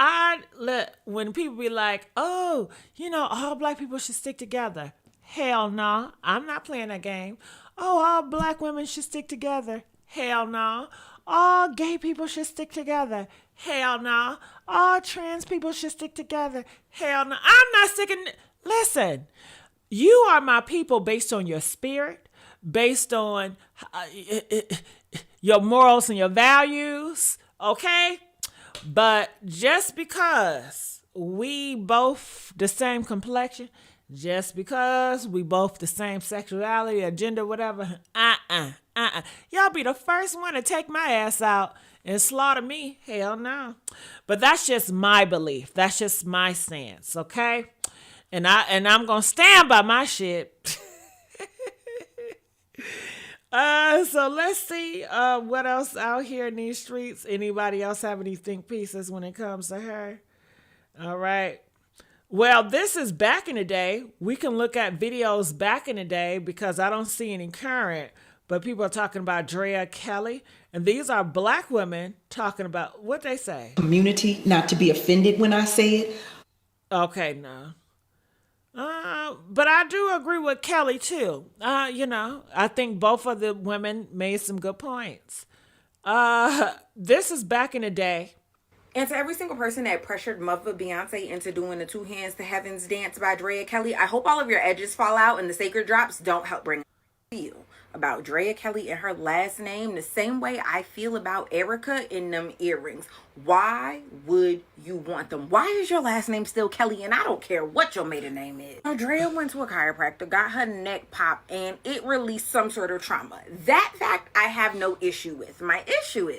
when people be like, oh, all black people should stick together. Hell no, I'm not playing that game. Oh, all black women should stick together. Hell no. All gay people should stick together. Hell no. All trans people should stick together. Hell no. I'm not sticking. Listen, you are my people based on your spirit, based on your morals and your values, okay? But just because we both the same complexion, just because we both the same sexuality or gender, whatever, y'all be the first one to take my ass out and slaughter me. Hell no. But that's just my belief. That's just my stance, okay? And I'm gonna stand by my shit. So let's see what else out here in these streets. Anybody else have any think pieces when it comes to her? All right. Well, this is back in the day. We can look at videos back in the day because I don't see any current, but people are talking about Drea Kelly. And these are black women talking about what they say. Community, not to be offended when I say it. Okay, no. But I do agree with Kelly too. I think both of the women made some good points. This is back in the day. And to every single person that pressured Mother Beyonce into doing the Two Hands to Heaven's dance by Drea Kelly, I hope all of your edges fall out and the sacred drops don't help bring feel about Drea Kelly and her last name the same way I feel about Erica in them earrings. Why would you want them? Why is your last name still Kelly? And I don't care what your maiden name is. Now, Drea went to a chiropractor, got her neck popped, and it released some sort of trauma. That fact I have no issue with. My issue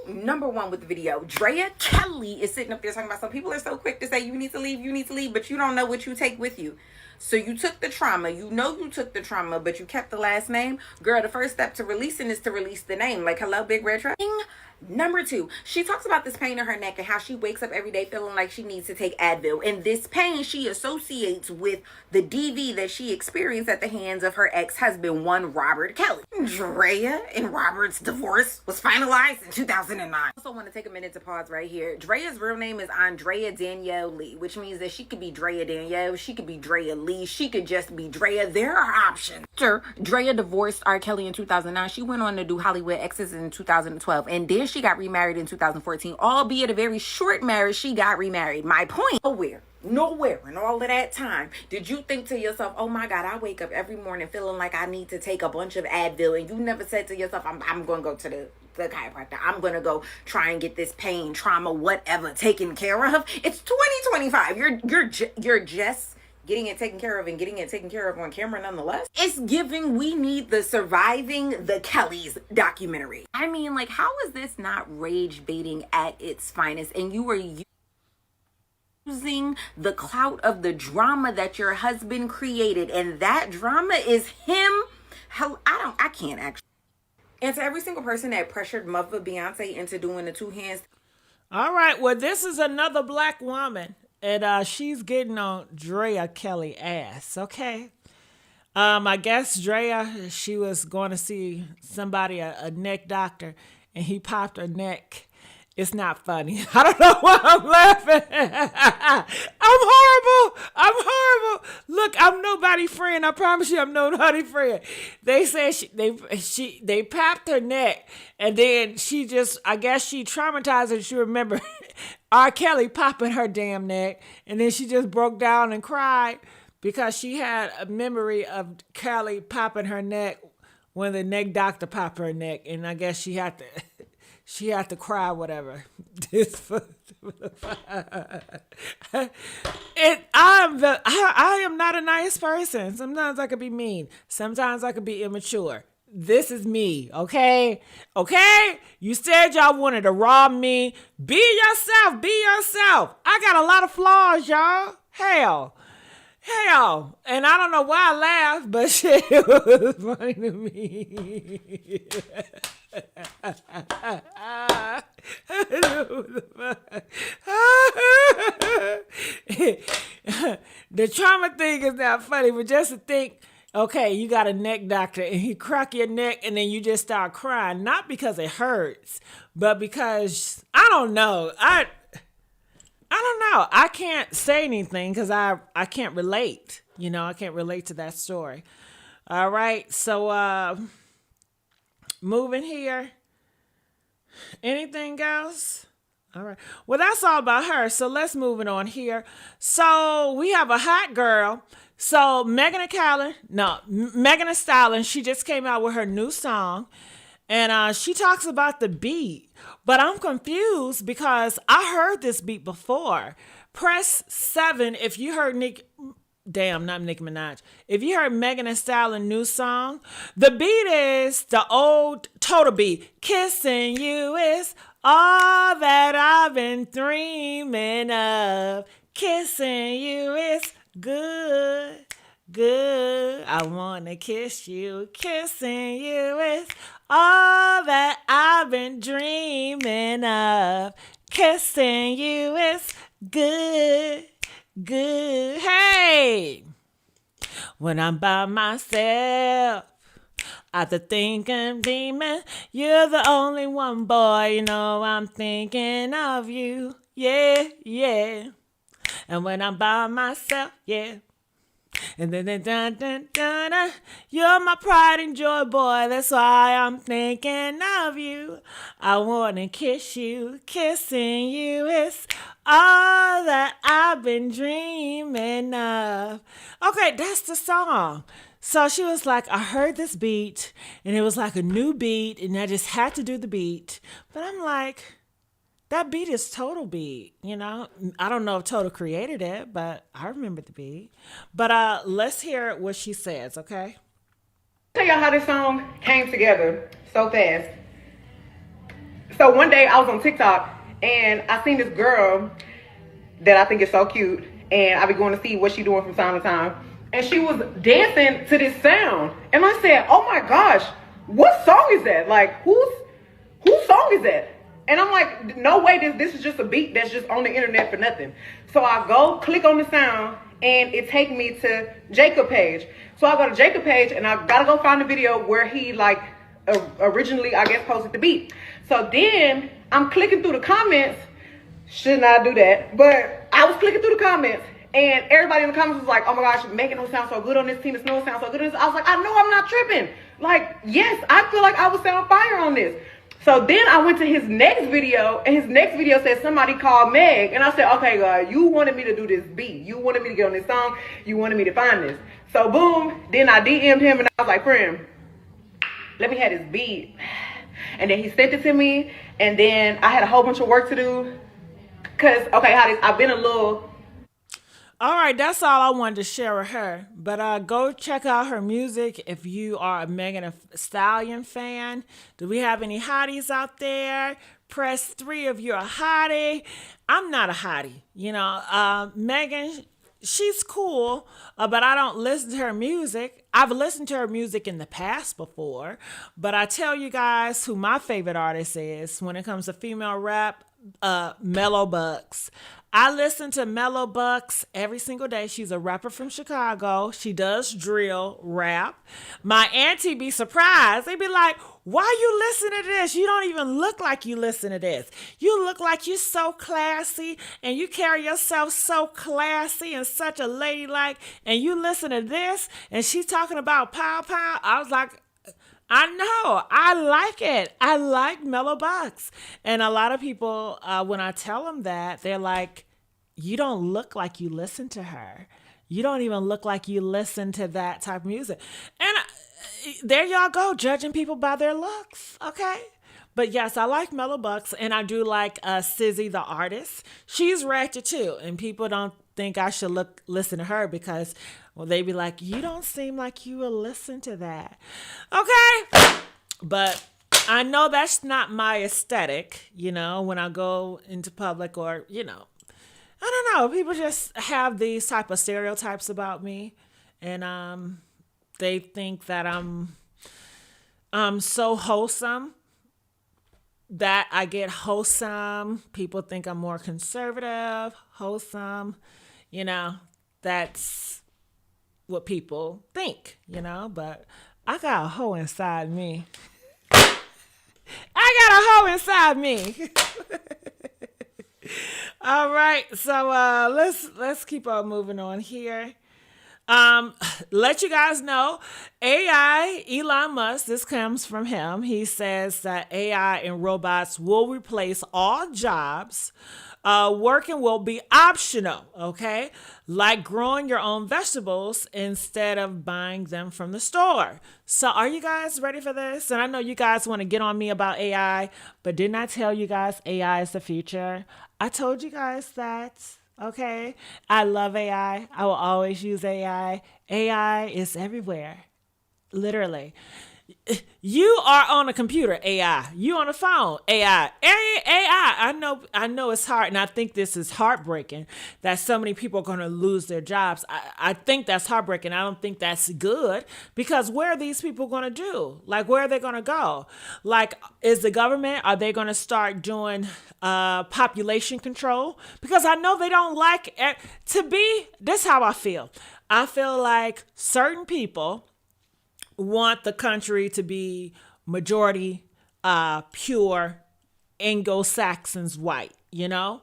number one with the video. Drea Kelly is sitting up there talking about some people are so quick to say you need to leave, but you don't know what you take with you. So you took the trauma. You took the trauma, but you kept the last name. Girl, the first step to releasing is to release the name. Like, hello, big red truck. Number two, she talks about this pain in her neck and how she wakes up every day feeling like she needs to take Advil. And this pain she associates with the DV that she experienced at the hands of her ex-husband, one Robert Kelly. Drea and Robert's divorce was finalized in 2009. I also want to take a minute to pause right here. Drea's real name is Andrea Danielle Lee, which means that she could be Drea Danielle, she could be Drea Lee, she could just be Drea. There are options. After Drea divorced R. Kelly in 2009, she went on to do Hollywood Exes in 2012, and then she got remarried in 2014, albeit a very short marriage. She got remarried. My point, nowhere in all of that time did you think to yourself, oh my God, I wake up every morning feeling like I need to take a bunch of Advil, and you never said to yourself, I'm going to go to the chiropractor, I'm going to go try and get this pain, trauma, whatever taken care of. It's 2025. You're just getting it taken care of and getting it taken care of on camera nonetheless. It's giving we need the Surviving the Kellys documentary. I mean, like, how is this not rage baiting at its finest? And you were using the clout of the drama that your husband created, and that drama is him. Hell, I can't actually. And to every single person that pressured Mother Beyonce into doing the Two Hands. All right, well, this is another black woman. And she's getting on Drea Kelly ass, okay? I guess Drea, she was going to see somebody, a neck doctor, and he popped her neck. It's not funny. I don't know why I'm laughing. I'm horrible. Look, I'm nobody's friend. I promise you I'm nobody's friend. They said they popped her neck, and then she just, I guess she traumatized her. She remembered R. Kelly popping her damn neck, and then she just broke down and cried because she had a memory of Kelly popping her neck when the neck doctor popped her neck, and I guess she had to cry, whatever. I am not a nice person. Sometimes I could be mean. Sometimes I could be immature. This is me, okay? Okay? You said y'all wanted to rob me. Be yourself. I got a lot of flaws, y'all. Hell. And I don't know why I laughed, but shit, it was funny to me. The trauma thing is not funny, but just to think, okay, you got a neck doctor and he crack your neck and then you just start crying, not because it hurts, but because I don't know. I don't know. I can't say anything because I can't relate. I can't relate to that story. All right, so moving here. Anything else? All right. Well, that's all about her. So let's move it on here. So we have a hot girl. So Megan Thee Stallion, she just came out with her new song. And she talks about the beat. But I'm confused because I heard this beat before. Press 7 if you heard not Nicki Minaj. If you heard Megan Thee Stallion new song, the beat is the old Total beat. Kissing you is all that I've been dreaming of. Kissing you is good, good. I wanna kiss you. Kissing you is all that I've been dreaming of. Kissing you is good, good. Hey, when I'm by myself, after thinking, demon, you're the only one, boy. I'm thinking of you. Yeah, yeah. And when I'm by myself, yeah. And then, dun, dun, dun, dun, you're my pride and joy, boy. That's why I'm thinking of you. I want to kiss you. Kissing you is all that I've been dreaming of. Okay, that's the song. So she was like, I heard this beat, and it was like a new beat, and I just had to do the beat. But I'm like, that beat is Total beat, I don't know if Total created it, but I remember the beat. But let's hear what she says, okay? Tell y'all how this song came together so fast. So one day I was on TikTok, and I seen this girl that I think is so cute, and I be going to see what she doing from time to time. And she was dancing to this sound. And I said, oh my gosh, what song is that? Like, whose song is that? And I'm like, no way, this is just a beat that's just on the internet for nothing. So I go click on the sound, and it take me to Jacob page. So I go to Jacob page, and I gotta go find the video where he originally, I guess, posted the beat. So then I'm clicking through the comments. Should not do that. But I was clicking through the comments. And everybody in the comments was like, oh my gosh, Megan don't sound so good on this. Tina Snow sounds so good on this. I was like, I know I'm not tripping. Like, yes, I feel like I would sound fire on this. So then I went to his next video, and his next video said somebody called Meg. And I said, okay, God, you wanted me to do this beat. You wanted me to get on this song. You wanted me to find this. So boom, then I DM'd him, and I was like, friend, let me have this beat. And then he sent it to me, and then I had a whole bunch of work to do. Because, okay, I've been a little... All right, that's all I wanted to share with her. But go check out her music if you are a Megan Thee Stallion fan. Do we have any hotties out there? Press 3 if you're a hottie. I'm not a hottie. Megan, she's cool, but I don't listen to her music. I've listened to her music in the past before, but I tell you guys who my favorite artist is when it comes to female rap, Mellow Bucks. I listen to Mellow Bucks every single day. She's a rapper from Chicago. She does drill rap. My auntie be surprised. They be like, why you listen to this? You don't even look like you listen to this. You look like you're so classy and you carry yourself so classy and such a ladylike, and you listen to this and she's talking about pow pow. I was like, I know. I like it. I like Mellow Bucks. And a lot of people, when I tell them that, they're like, you don't look like you listen to her. You don't even look like you listen to that type of music. And there y'all go, judging people by their looks. Okay. But yes, I like Mellow Bucks, and I do like Sizzy the artist. She's ratchet too, and people don't think I should listen to her because, well, they be like, you don't seem like you will listen to that. Okay? But I know that's not my aesthetic, when I go into public or, I don't know. People just have these type of stereotypes about me, and they think that I'm so wholesome that I get wholesome. People think I'm more conservative, wholesome. that's what people think, but I got a hoe inside me. I got a hoe inside me. All right, so let's keep on moving on here. Let you guys know, AI, Elon Musk, this comes from him. He says that AI and robots will replace all jobs. Working will be optional, okay? Like growing your own vegetables instead of buying them from the store. So are you guys ready for this? And I know you guys want to get on me about AI, but didn't I tell you guys AI is the future? I told you guys that. Okay. I love AI. I will always use AI. AI is everywhere. Literally. You are on a computer, AI. You on a phone, AI. AI. I know it's hard, and I think this is heartbreaking that so many people are going to lose their jobs. I think that's heartbreaking. I don't think that's good, because where are these people going to do? Like, where are they going to go? Like, is the government, are they going to start doing population control? Because I know they don't like it. This is how I feel. I feel like certain people want the country to be majority pure Anglo-Saxons white, and I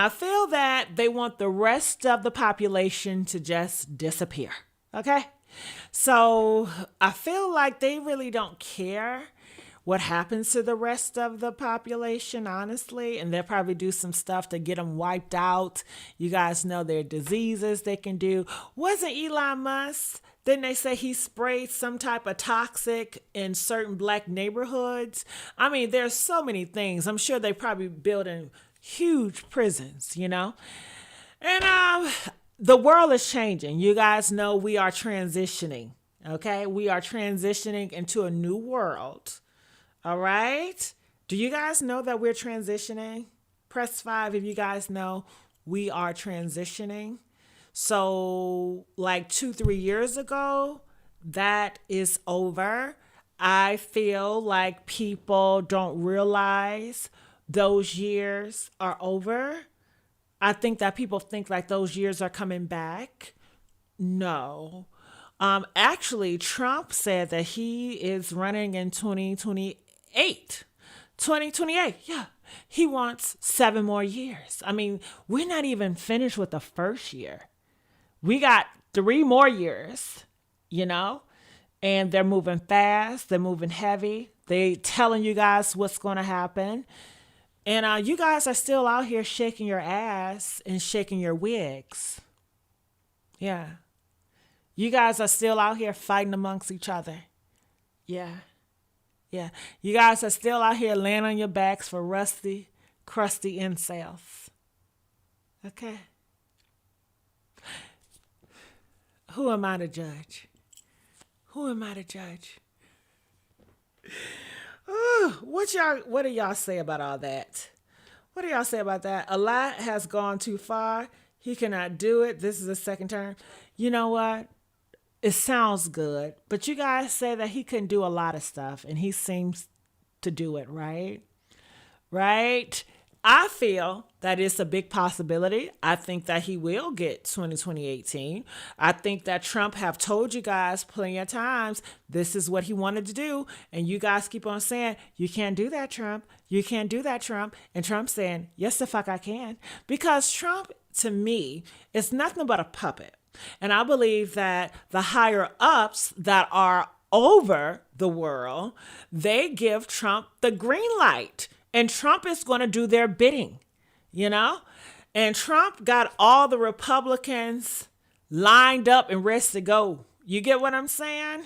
feel that they want the rest of the population to just disappear. Okay, so I feel like they really don't care what happens to the rest of the population, honestly, and they'll probably do some stuff to get them wiped out. You guys know there are diseases they can do. Wasn't Elon Musk? Then they say he sprayed some type of toxic in certain black neighborhoods. I mean, there's so many things. I'm sure they probably building huge prisons, And the world is changing. You guys know we are transitioning, okay? We are transitioning into a new world, all right? Do you guys know that we're transitioning? Press 5 if you guys know we are transitioning. So like 2-3 years ago, that is over. I feel like people don't realize those years are over. I think that people think like those years are coming back. No. Actually, Trump said that he is running in 2028. 2028, yeah. He wants 7 more years. I mean, we're not even finished with the first year. We got 3 more years, and they're moving fast. They're moving heavy. They telling you guys what's going to happen. And you guys are still out here shaking your ass and shaking your wigs. Yeah. You guys are still out here fighting amongst each other. Yeah. Yeah. You guys are still out here laying on your backs for rusty, crusty incels. Okay. Who am I to judge? Who am I to judge? Ooh, what do y'all say about all that? What do y'all say about that? A lot has gone too far. He cannot do it. This is the second term. You know what? It sounds good, but you guys say that he couldn't do a lot of stuff, and he seems to do it, right? Right? I feel that it's a big possibility. I think that he will get 2018. I think that Trump have told you guys plenty of times this is what he wanted to do. And you guys keep on saying, you can't do that, Trump. You can't do that, Trump. And Trump saying, yes, the fuck I can. Because Trump, to me, is nothing but a puppet. And I believe that the higher ups that are over the world, they give Trump the green light. And Trump is going to do their bidding, And Trump got all the Republicans lined up and ready to go. You get what I'm saying?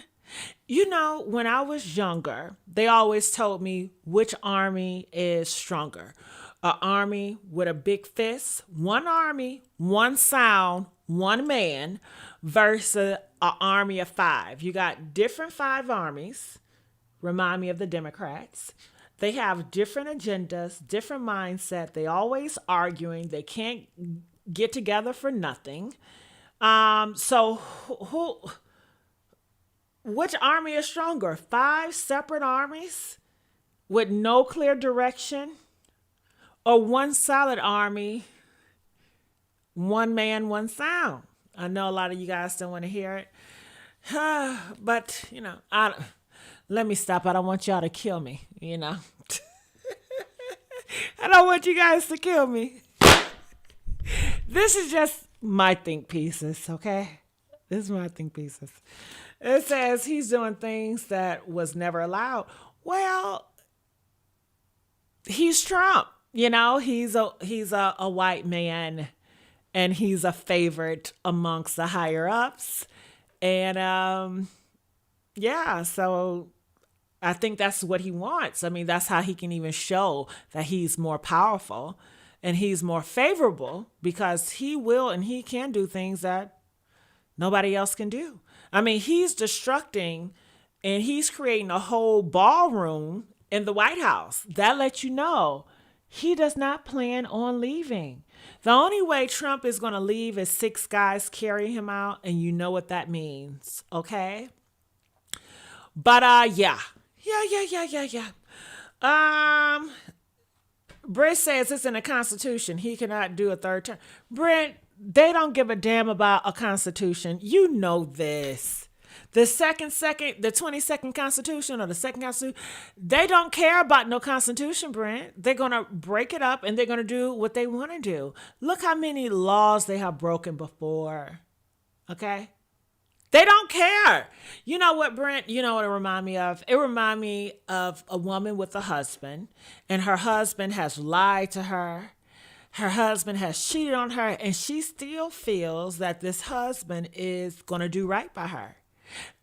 When I was younger, they always told me which army is stronger. An army with a big fist, one army, one sound, one man, versus an army of 5. You got different 5 armies. Remind me of the Democrats. They have different agendas, different mindset. They always arguing. They can't get together for nothing. So which army is stronger? 5 separate armies with no clear direction, or one solid army one man, one sound. I know a lot of you guys don't want to hear it. But, let me stop. I don't want y'all to kill me, I don't want you guys to kill me. This is just my think pieces, okay? This is my think pieces. It says he's doing things that was never allowed. Well, he's Trump. He's a white man, and he's a favorite amongst the higher ups. And so I think that's what he wants. I mean, that's how he can even show that he's more powerful and he's more favorable, because he will and he can do things that nobody else can do. I mean, he's destructing and he's creating a whole ballroom in the White House. That lets you know he does not plan on leaving. The only way Trump is going to leave is 6 guys carry him out, and you know what that means, okay? But yeah. Britt says it's in the Constitution. He cannot do a third term. Brent, they don't give a damn about a Constitution. You know this. The 22nd Constitution, or the second Constitution, they don't care about no Constitution, Brent. They're going to break it up and they're going to do what they want to do. Look how many laws they have broken before. Okay? They don't care. You know what, Brent? You know what it reminds me of? It reminds me of a woman with a husband, and her husband has lied to her. Her husband has cheated on her, and she still feels that this husband is going to do right by her.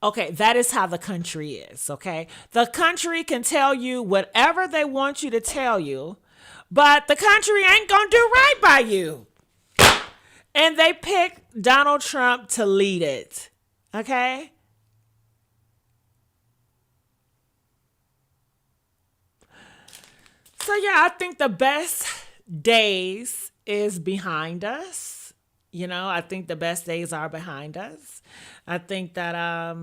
Okay, that is how the country is, okay? The country can tell you whatever they want you to tell you, but the country ain't going to do right by you. And they picked Donald Trump to lead it, okay? So yeah, I think the best days is behind us. I think the best days are behind us. I think that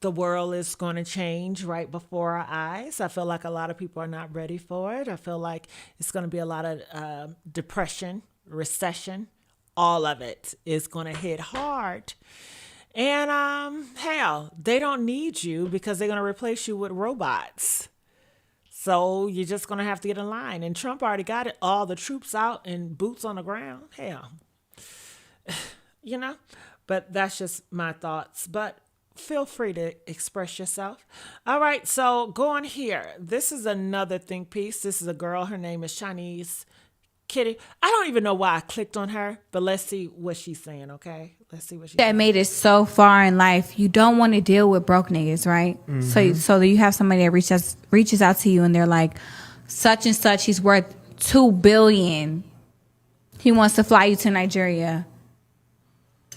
the world is going to change right before our eyes. I feel like a lot of people are not ready for it. I feel like it's going to be a lot of depression, recession. All of it is going to hit hard. And hell, they don't need you because they're going to replace you with robots. So you're just going to have to get in line. And Trump already got it, all the troops out and boots on the ground. Hell. But that's just my thoughts. But feel free to express yourself. All right, so go on here. This is another think piece. This is a girl. Her name is Chinese Kitty. I don't even know why I clicked on her, but let's see what she's saying, okay? Let's see what she's saying. That made it so far in life, you don't want to deal with broke niggas, right? Mm-hmm. So you have somebody that reaches out to you and they're like, such and such, he's worth $2 billion. He wants to fly you to Nigeria.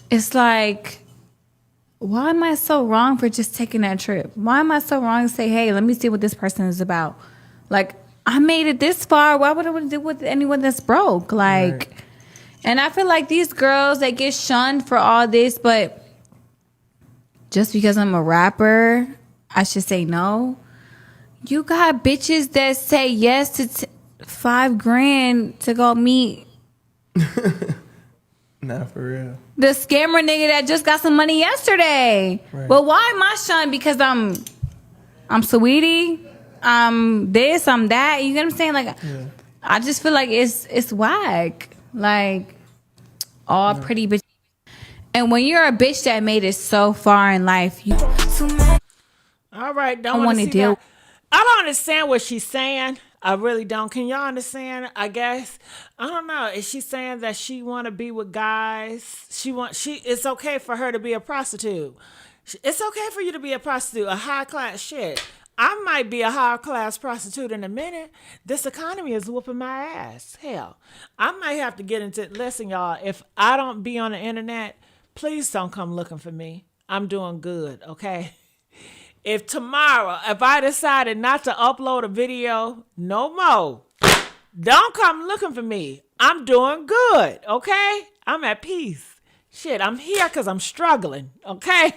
It's like, why am I so wrong for just taking that trip? Why am I so wrong to say, hey, let me see what this person is about? Like, I made it this far. Why would I want to deal with anyone that's broke? Like, right. And I feel like these girls, they get shunned for all this, but just because I'm a rapper, I should say no. You got bitches that say yes to $5,000 to go meet. Nah, for real. The scammer nigga that just got some money yesterday. Right. But why am I shunned? Because I'm sweetie. I'm this, I'm that. You get what I'm saying? Like, yeah. I just feel like it's whack. Like, all pretty bitch. And when you're a bitch that made it so far in life, you all right, don't want to deal. I don't understand what she's saying. I really don't. Can y'all understand? I guess I don't know. Is she saying that she want to be with guys? It's okay for her to be a prostitute. It's okay for you to be a prostitute, a high class shit. I might be a high class prostitute in a minute. This economy is whooping my ass. Hell, I might have to get into. Listen, y'all. If I don't be on the internet, please don't come looking for me. I'm doing good. Okay. If tomorrow, if I decided not to upload a video no more, don't come looking for me. I'm doing good, okay? I'm at peace. Shit, I'm here because I'm struggling, okay?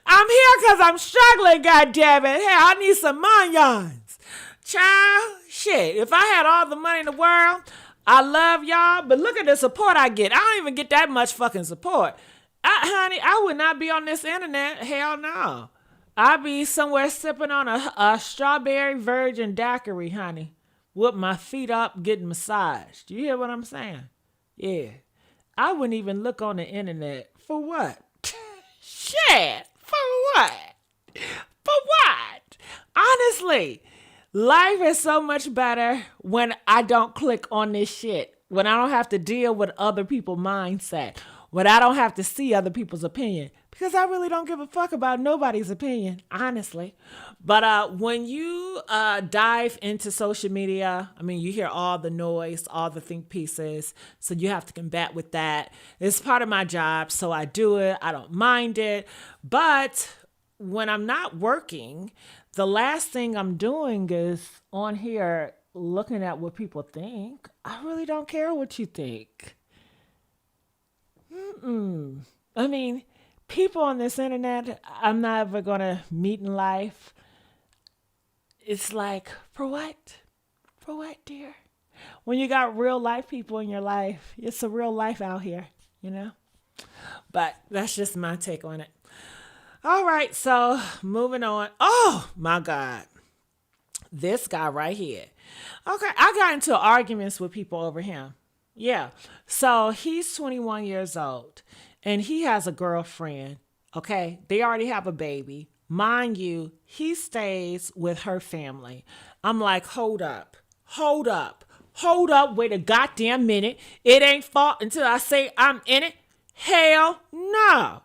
I'm here because I'm struggling, goddammit. Hey, I need some minions. Child, shit. If I had all the money in the world, I love y'all, but look at the support I get. I don't even get that much fucking support. Honey, I would not be on this internet. Hell no. I'd be somewhere sipping on a strawberry virgin daiquiri, honey, with my feet up getting massaged. You hear what I'm saying? Yeah. I wouldn't even look on the internet. For what? Shit. For what? For what? Honestly, life is so much better when I don't click on this shit. When I don't have to deal with other people's mindset. When I don't have to see other people's opinion. Because I really don't give a fuck about nobody's opinion, honestly. But when you dive into social media, I mean, you hear all the noise, all the think pieces. So you have to combat with that. It's part of my job, so I do it. I don't mind it. But when I'm not working, the last thing I'm doing is on here looking at what people think. I really don't care what you think. I mean, people on this internet, I'm not ever going to meet in life. It's like, for what? For what, dear? When you got real life people in your life, it's a real life out here, you know? But that's just my take on it. All right, so moving on. Oh, my God. This guy right here. Okay, I got into arguments with people over him. Yeah, so he's 21 years old, and he has a girlfriend, okay? They already have a baby. Mind you, he stays with her family. I'm like, hold up, wait a goddamn minute. It ain't fault until I say I'm in it. Hell no.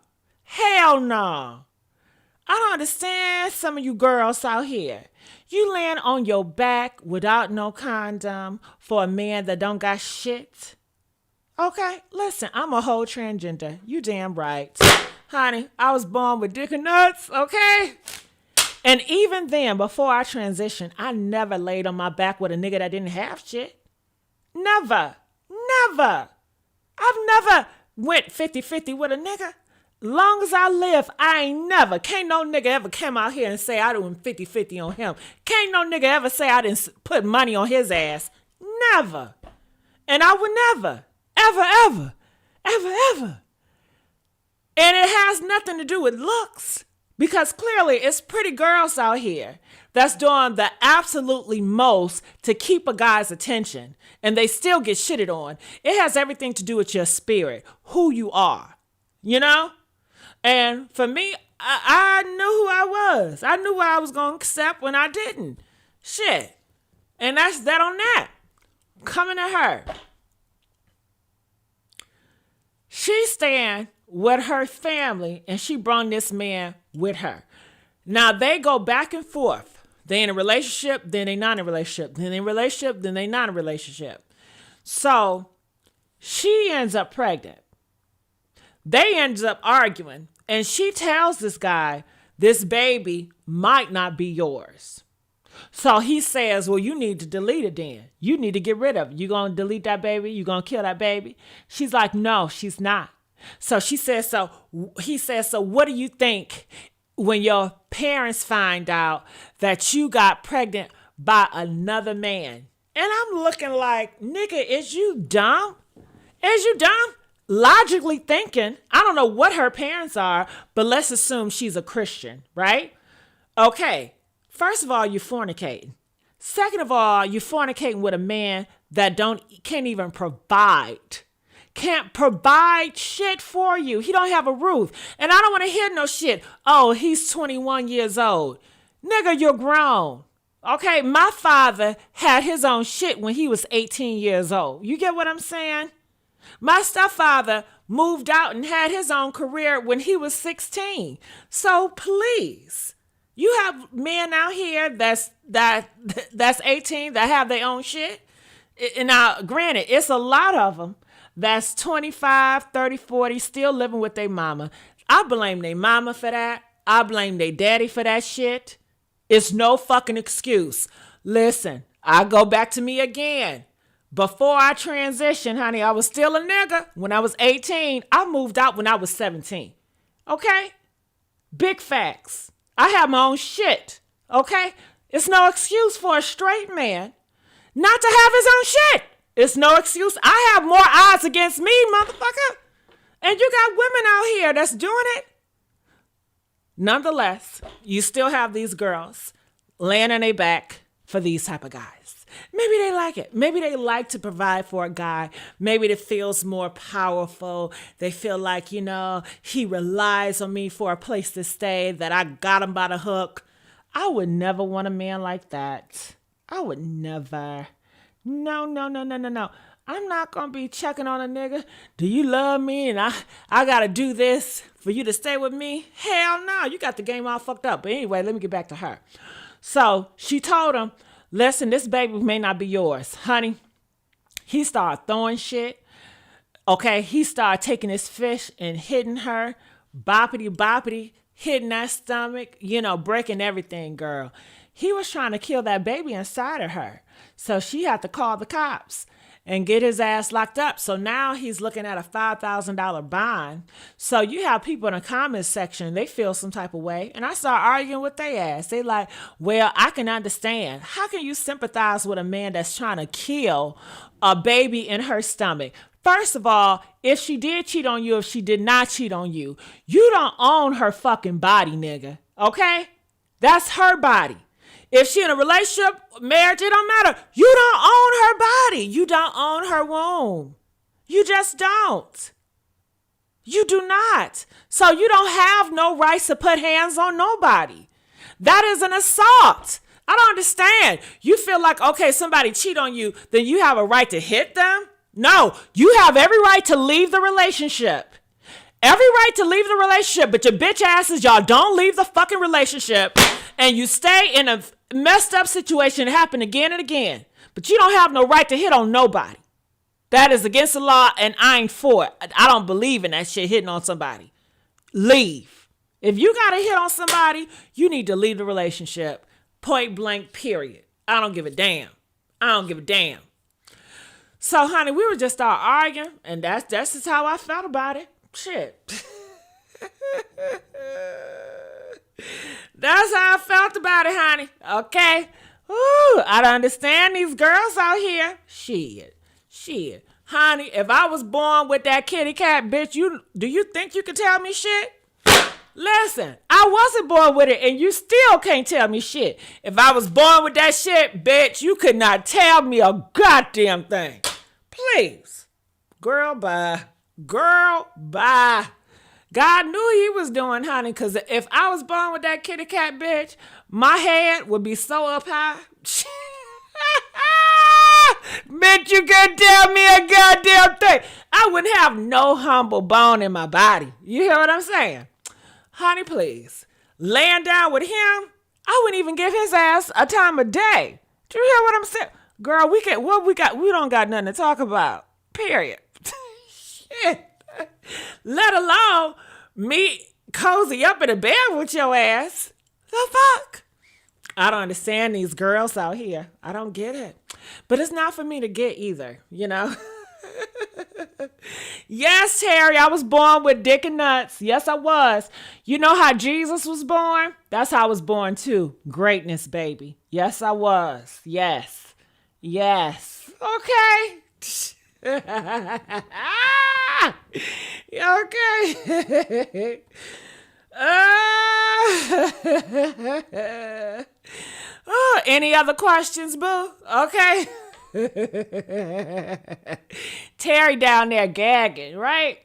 I don't understand some of you girls out here. You laying on your back without no condom for a man that don't got shit? Okay, listen, I'm a whole transgender. You damn right. Honey, I was born with dick and nuts, okay? And even then, before I transitioned, I never laid on my back with a nigga that didn't have shit. Never. I've never went 50-50 with a nigga. Long as I live, I ain't never. Can't no nigga ever come out here and say I done 50-50 on him. Can't no nigga ever say I didn't put money on his ass. Never. And I would never. Ever. And it has nothing to do with looks. Because clearly it's pretty girls out here that's doing the absolutely most to keep a guy's attention. And they still get shitted on. It has everything to do with your spirit. Who you are. You know? And for me, I knew who I was. I knew what I was going to accept when I didn't. Shit. And that's that on that. Coming to her. She's staying with her family, and she brought this man with her. Now, they go back and forth. They in a relationship, then they not in a relationship. Then they in a relationship, then they not in a relationship. So, she ends up pregnant. They ends up arguing, and she tells this guy, this baby might not be yours. So he says, well, you need to delete it then. You need to get rid of it. You going to delete that baby? You going to kill that baby? She's like, no, she's not. So she says, so he says, so what do you think when your parents find out that you got pregnant by another man? And I'm looking like, nigga, is you dumb? Is you dumb? Logically thinking, I don't know what her parents are, but let's assume she's a Christian, right? Okay, first of all, you're fornicating. Second of all, you're fornicating with a man that can't even provide. Can't provide shit for you. He don't have a roof. And I don't want to hear no shit. Oh, he's 21 years old. Nigga, you're grown. Okay, my father had his own shit when he was 18 years old. You get what I'm saying? My stepfather moved out and had his own career when he was 16. So please, you have men out here that's 18 that have their own shit. And now, granted, it's a lot of them that's 25, 30, 40, still living with their mama. I blame their mama for that. I blame their daddy for that shit. It's no fucking excuse. Listen, I go back to me again. Before I transitioned, honey, I was still a nigga. When I was 18, I moved out when I was 17. Okay? Big facts. I have my own shit. Okay? It's no excuse for a straight man not to have his own shit. It's no excuse. I have more odds against me, motherfucker. And you got women out here that's doing it. Nonetheless, you still have these girls laying on their back for these type of guys. Maybe they like it. Maybe they like to provide for a guy. Maybe it feels more powerful. They feel like, he relies on me for a place to stay, that I got him by the hook. I would never want a man like that. I would never. No. I'm not going to be checking on a nigga. Do you love me? And I got to do this for you to stay with me? Hell no. You got the game all fucked up. But anyway, let me get back to her. So she told him, listen, this baby may not be yours. Honey, he started throwing shit. Okay, he started taking his fish and hitting her. Boppity, hitting that stomach. Breaking everything, girl. He was trying to kill that baby inside of her. So she had to call the cops and get his ass locked up. So now he's looking at a $5,000 bond. So you have people in the comments section, they feel some type of way. And I start arguing with their ass. They like, well, I can understand. How can you sympathize with a man that's trying to kill a baby in her stomach? First of all, if she did cheat on you, if she did not cheat on you, you don't own her fucking body, nigga. Okay? That's her body. If she in a relationship, marriage, it don't matter. You don't own her body. You don't own her womb. You just don't. You do not. So you don't have no rights to put hands on nobody. That is an assault. I don't understand. You feel like, okay, somebody cheat on you, then you have a right to hit them? No, you have every right to leave the relationship. Every right to leave the relationship, but your bitch asses, y'all don't leave the fucking relationship and you stay in a messed up situation. It happened again and again, but you don't have no right to hit on nobody. That is against the law and I ain't for it. I don't believe in that shit, hitting on somebody. Leave. If you got to hit on somebody, you need to leave the relationship. Point blank, period. I don't give a damn. I don't give a damn. So, honey, we were just start arguing, and that's just how I felt about it. Shit. That's how I felt about it, honey. Okay? Ooh, I don't understand these girls out here. Shit. Honey, if I was born with that kitty cat, bitch, do you think you could tell me shit? Listen, I wasn't born with it, and you still can't tell me shit. If I was born with that shit, bitch, you could not tell me a goddamn thing. Please. Girl, bye. God knew he was doing, honey, because if I was born with that kitty cat, bitch, my head would be so up high. Bitch, you couldn't tell me a goddamn thing. I wouldn't have no humble bone in my body. You hear what I'm saying? Honey, please. Laying down with him, I wouldn't even give his ass a time of day. Do you hear what I'm saying? Girl, we don't got nothing to talk about. Period. Shit. Let alone me cozy up in a bed with your ass. The fuck? I don't understand these girls out here. I don't get it. But it's not for me to get either, you know? Yes, Terry, I was born with dick and nuts. Yes, I was. You know how Jesus was born? That's how I was born too. Greatness, baby. Yes, I was. Yes. Okay. Okay. Any other questions, boo? Okay. Terry down there gagging, right?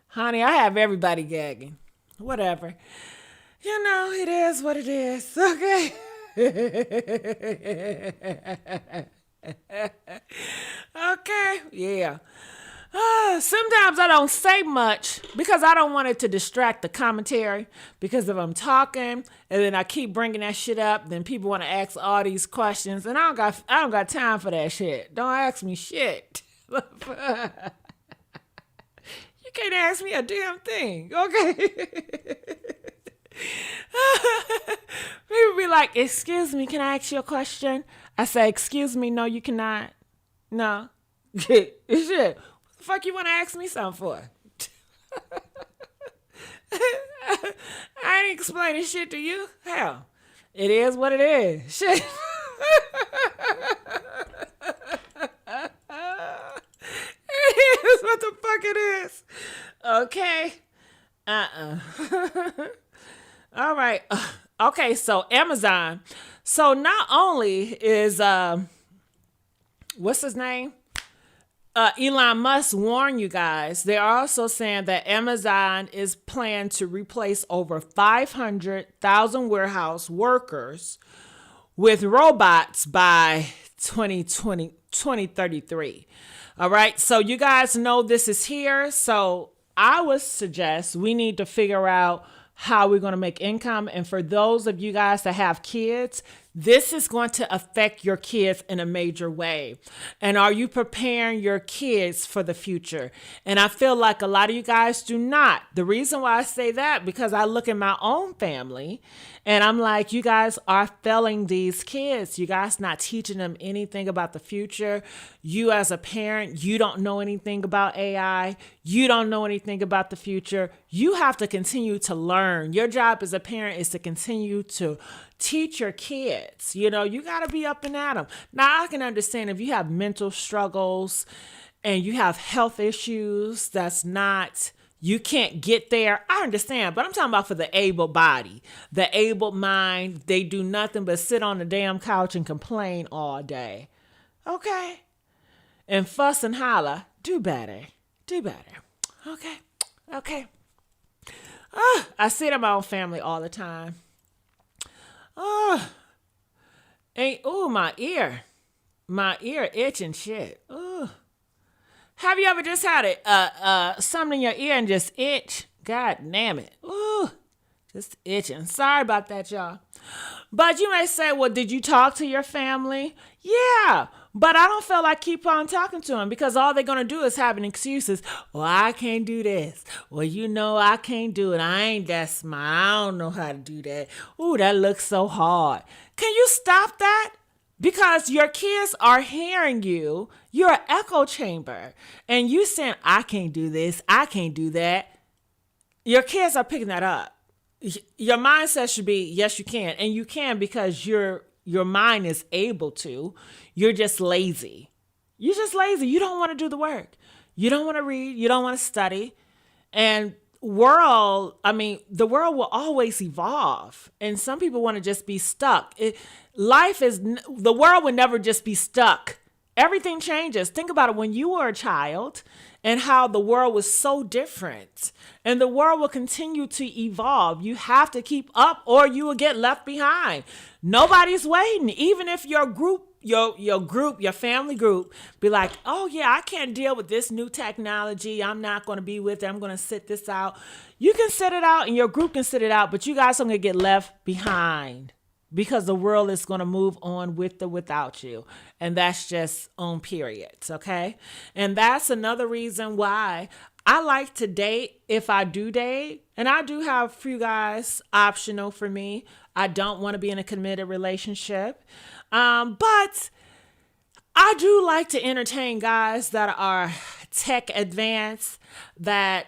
Honey, I have everybody gagging. Whatever. You know, it is what it is. Okay. Okay. Yeah. Sometimes I don't say much because I don't want it to distract the commentary. Because if I'm talking and then I keep bringing that shit up, then people want to ask all these questions, and I don't got time for that shit. Don't ask me shit. You can't ask me a damn thing, okay? People be like, "Excuse me, can I ask you a question?" I say, "Excuse me, no, you cannot." No. Shit. What the fuck you want to ask me something for? I ain't explaining shit to you. Hell, It is what it is. Shit. It is what the fuck it is. Okay. All right. Okay, so Amazon. So not only is what's his name? Elon Musk warned you guys. They're also saying that Amazon is planned to replace over 500,000 warehouse workers with robots by 2033. All right. So you guys know this is here. So I would suggest we need to figure out how we're going to make income. And for those of you guys that have kids, this is going to affect your kids in a major way. And are you preparing your kids for the future? And I feel like a lot of you guys do not. The reason why I say that, because I look at my own family and I'm like, you guys are failing these kids. You guys not teaching them anything about the future. You as a parent, you don't know anything about AI. You don't know anything about the future. You have to continue to learn. Your job as a parent is to continue to teach your kids. You know, you got to be up and at them. Now, I can understand if you have mental struggles and you have health issues that's not, you can't get there. I understand, but I'm talking about for the able body, the able mind. They do nothing but sit on the damn couch and complain all day. Okay? And fuss and holler. Do better. Do better. Okay? Okay. I see it in my own family all the time. My ear itching shit. Have you ever just had it something in your ear and just itch? God damn it. Just itching. Sorry about that, y'all. But you may say, well, did you talk to your family? Yeah, but I don't feel like keep on talking to them because all they're going to do is having excuses. Well, I can't do this. Well, you know, I can't do it. I ain't that smart. I don't know how to do that. Ooh, that looks so hard. Can you stop that? Because your kids are hearing you. You're an echo chamber. And you saying, I can't do this. I can't do that. Your kids are picking that up. Your mindset should be, yes, you can. And you can because your mind is able to. You're just lazy. You're just lazy. You don't want to do the work. You don't want to read. You don't want to study. And the world will always evolve. And some people want to just be stuck. The world will never just be stuck. Everything changes. Think about it when you were a child and how the world was so different. And the world will continue to evolve. You have to keep up or you will get left behind. Nobody's waiting. Even if your group, your family group, be like, oh yeah, I can't deal with this new technology. I'm not going to be with it. I'm going to sit this out. You can sit it out and your group can sit it out, but you guys are going to get left behind. Because the world is going to move on with or without you. And that's just on periods, okay? And that's another reason why I like to date if I do date. And I do have a few guys optional for me. I don't want to be in a committed relationship. But I do like to entertain guys that are tech advanced, that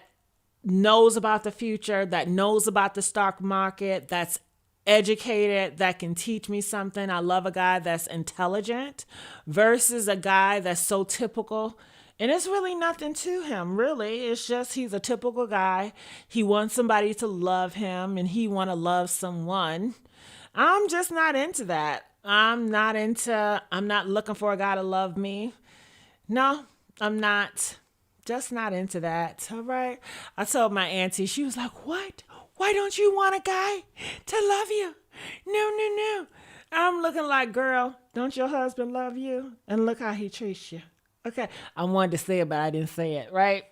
knows about the future, that knows about the stock market, that's educated, that can teach me something. I love a guy that's intelligent versus a guy that's so typical. And it's really nothing to him, really. It's just he's a typical guy. He wants somebody to love him and he want to love someone. I'm just not into that. I'm not looking for a guy to love me. No, I'm not. Just not into that. All right. I told my auntie, she was like, what? Why don't you want a guy to love you? No. I'm looking like, girl, don't your husband love you? And look how he treats you. Okay. I wanted to say it, but I didn't say it, right?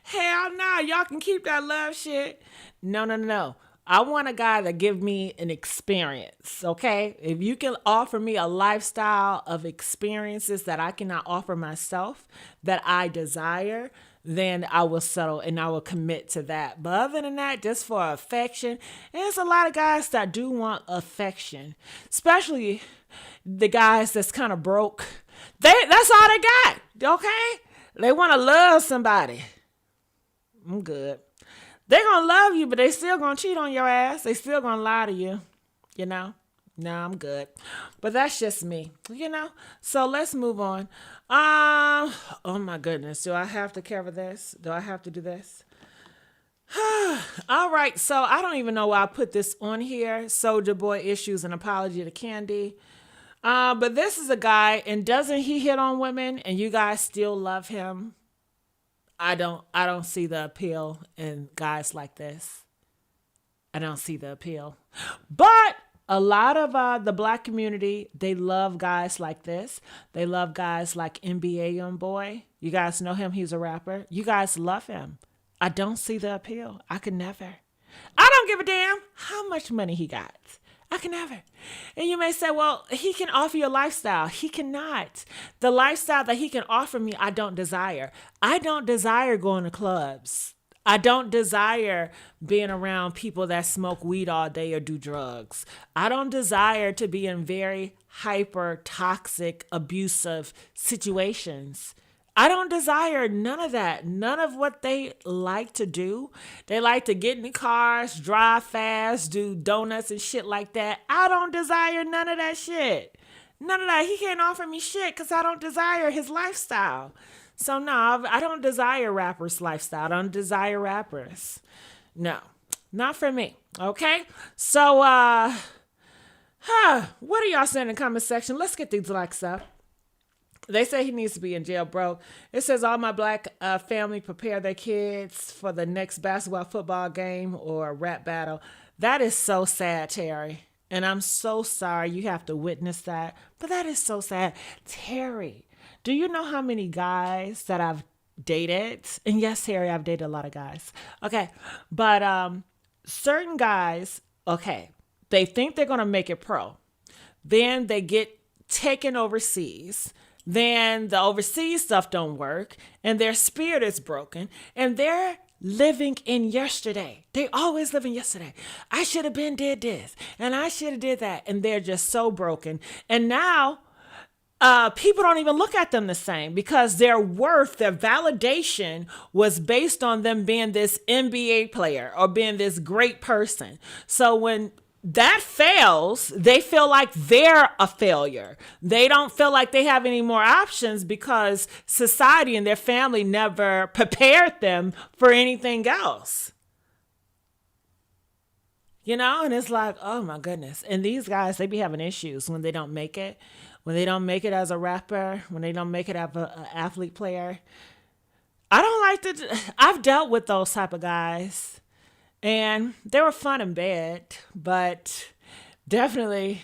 Hell no. Y'all can keep that love shit. No. I want a guy that give me an experience, okay? If you can offer me a lifestyle of experiences that I cannot offer myself, that I desire, then I will settle and I will commit to that. But other than that, just for affection, and there's a lot of guys that do want affection, especially the guys that's kind of broke. That's all they got, okay? They want to love somebody. I'm good. They gonna love you, but they still gonna cheat on your ass. They still gonna lie to you, you know? No, I'm good. But that's just me, you know? So let's move on. Oh my goodness. Do I have to cover this? Do I have to do this? All right. So I don't even know why I put this on here. Soulja Boy issues an apology to Candy. But this is a guy, and doesn't he hit on women and you guys still love him? I don't see the appeal in guys like this. I don't see the appeal. But a lot of the black community, they love guys like this. They love guys like NBA Youngboy. You guys know him. He's a rapper. You guys love him. I don't see the appeal. I could never. I don't give a damn how much money he got. I can never. And you may say, well, he can offer you a lifestyle. He cannot. The lifestyle that he can offer me, I don't desire. I don't desire going to clubs. I don't desire being around people that smoke weed all day or do drugs. I don't desire to be in very hyper toxic, abusive situations. I don't desire none of that. None of what they like to do. They like to get in the cars, drive fast, do donuts and shit like that. I don't desire none of that shit. None of that. He can't offer me shit because I don't desire his lifestyle. So no, I don't desire rappers' lifestyle. I don't desire rappers. No, not for me. Okay? So, what are y'all saying in the comment section? Let's get these likes up. They say he needs to be in jail, bro. It says all my black family prepare their kids for the next basketball, football game or rap battle. That is so sad, Terry. And I'm so sorry you have to witness that. But that is so sad. Terry, do you know how many guys that I've dated? And yes, Terry, I've dated a lot of guys. Okay. But certain guys, okay, they think they're going to make it pro. Then they get taken overseas. Then the overseas stuff don't work and their spirit is broken and they're living in yesterday. They always live in yesterday. I should have been did this and I should have did that. And they're just so broken. And now people don't even look at them the same because their worth, their validation was based on them being this NBA player or being this great person. So when that fails, they feel like they're a failure. They don't feel like they have any more options because society and their family never prepared them for anything else. You know, and it's like, oh my goodness. And these guys, they be having issues when they don't make it. When they don't make it as a rapper, when they don't make it as an athlete player. I don't like to, I've dealt with those type of guys. And they were fun in bed, but definitely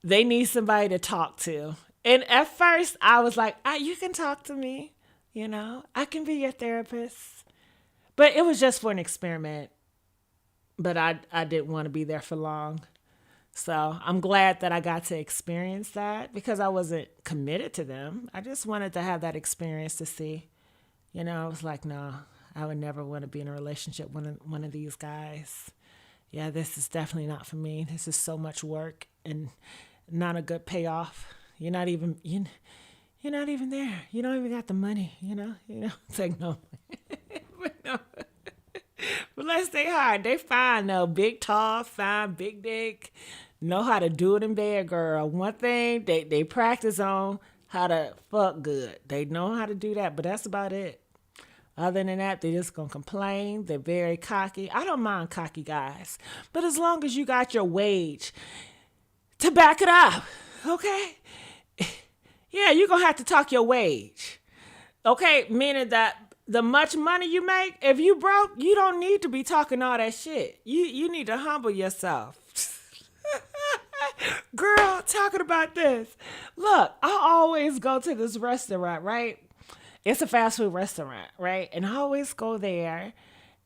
they need somebody to talk to. And at first I was like, you can talk to me, you know, I can be your therapist. But it was just for an experiment. But I didn't want to be there for long. So I'm glad that I got to experience that because I wasn't committed to them. I just wanted to have that experience to see, you know, I was like, no. I would never want to be in a relationship with one of these guys. Yeah, this is definitely not for me. This is so much work and not a good payoff. You're not even there. You don't even got the money, you know? It's like, no. But let's stay hard. They fine though. Big, tall, fine, big dick. Know how to do it in bed, girl. One thing, they practice on how to fuck good. They know how to do that, but that's about it. Other than that, they're just going to complain. They're very cocky. I don't mind cocky guys. But as long as you got your wage to back it up, okay? Yeah, you're going to have to talk your wage. Okay? Meaning that the much money you make, if you broke, you don't need to be talking all that shit. You need to humble yourself. Girl, talking about this. Look, I always go to this restaurant, right? It's a fast food restaurant, right? And I always go there.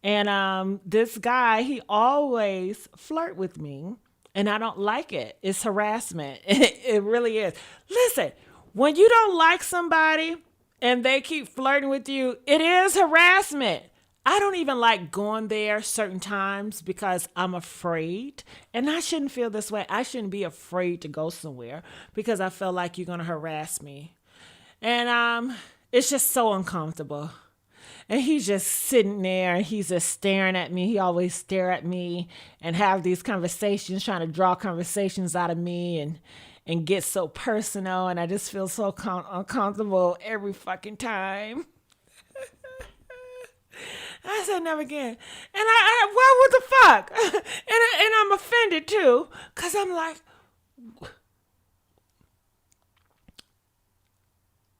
And this guy, he always flirt with me. And I don't like it. It's harassment. It really is. Listen, when you don't like somebody and they keep flirting with you, it is harassment. I don't even like going there certain times because I'm afraid. And I shouldn't feel this way. I shouldn't be afraid to go somewhere because I feel like you're going to harass me. And it's just so uncomfortable. And he's just sitting there and he's just staring at me. He always stare at me and have these conversations, trying to draw conversations out of me and get so personal. And I just feel so uncomfortable every fucking time. I said never again. And what the fuck? And I'm offended too. Because I'm like,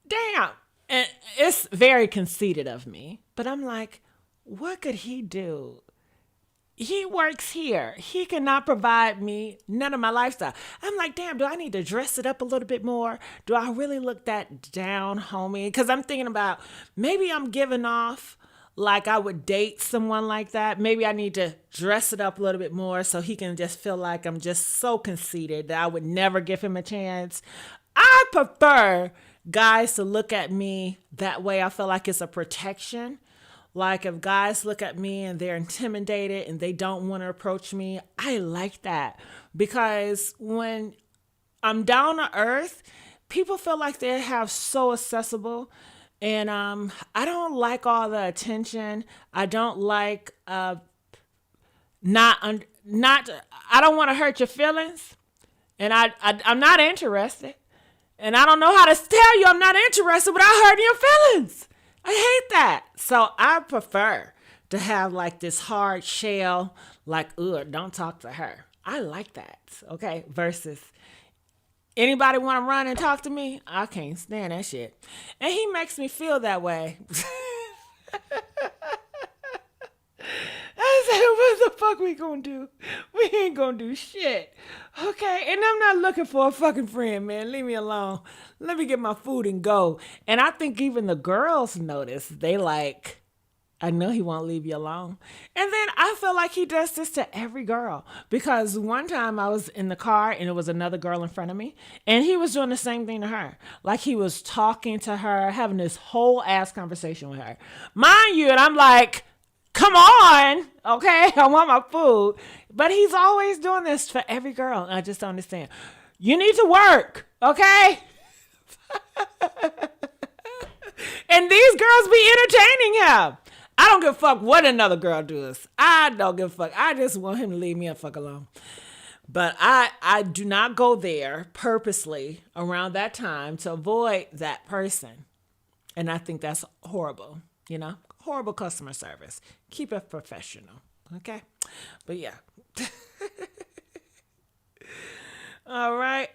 damn. And it's very conceited of me. But I'm like, what could he do? He works here. He cannot provide me none of my lifestyle. I'm like, damn, do I need to dress it up a little bit more? Do I really look that down, homie? Because I'm thinking about maybe I'm giving off like I would date someone like that. Maybe I need to dress it up a little bit more so he can just feel like I'm just so conceited that I would never give him a chance. I prefer guys to look at me that way. I feel like it's a protection. Like if guys look at me and they're intimidated and they don't want to approach me, I like that. Because when I'm down to earth, people feel like they have so accessible. And I don't like all the attention. I don't like I don't want to hurt your feelings. And I'm not interested. And I don't know how to tell you I'm not interested without hurting your feelings. I hate that. So I prefer to have like this hard shell, like, ugh, don't talk to her. I like that, okay? Versus anybody want to run and talk to me? I can't stand that shit. And he makes me feel that way. I said, what the fuck we gonna do? We ain't gonna do shit. Okay, and I'm not looking for a fucking friend, man. Leave me alone. Let me get my food and go. And I think even the girls notice. They like, I know he won't leave you alone. And then I feel like he does this to every girl. Because one time I was in the car and it was another girl in front of me. And he was doing the same thing to her. Like he was talking to her, having this whole ass conversation with her. Mind you, and I'm like, come on, okay? I want my food. But he's always doing this for every girl. And I just don't understand. You need to work, okay? And these girls be entertaining him. I don't give a fuck what another girl does. I don't give a fuck. I just want him to leave me the fuck alone. But I do not go there purposely around that time to avoid that person. And I think that's horrible, you know? Horrible customer service. Keep it professional, okay? But yeah. All right.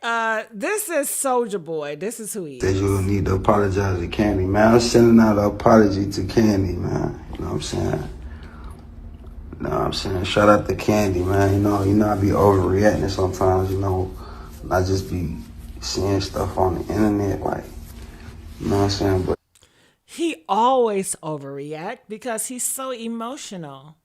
This is Soulja Boy. This is who he is. You don't need to apologize to Candy, man. I'm sending out an apology to Candy, man. You know what I'm saying? You know what I'm saying? Shout out to Candy, man. You know I be overreacting sometimes, you know. I just be seeing stuff on the internet, like, you know what I'm saying? But he always overreact because he's so emotional.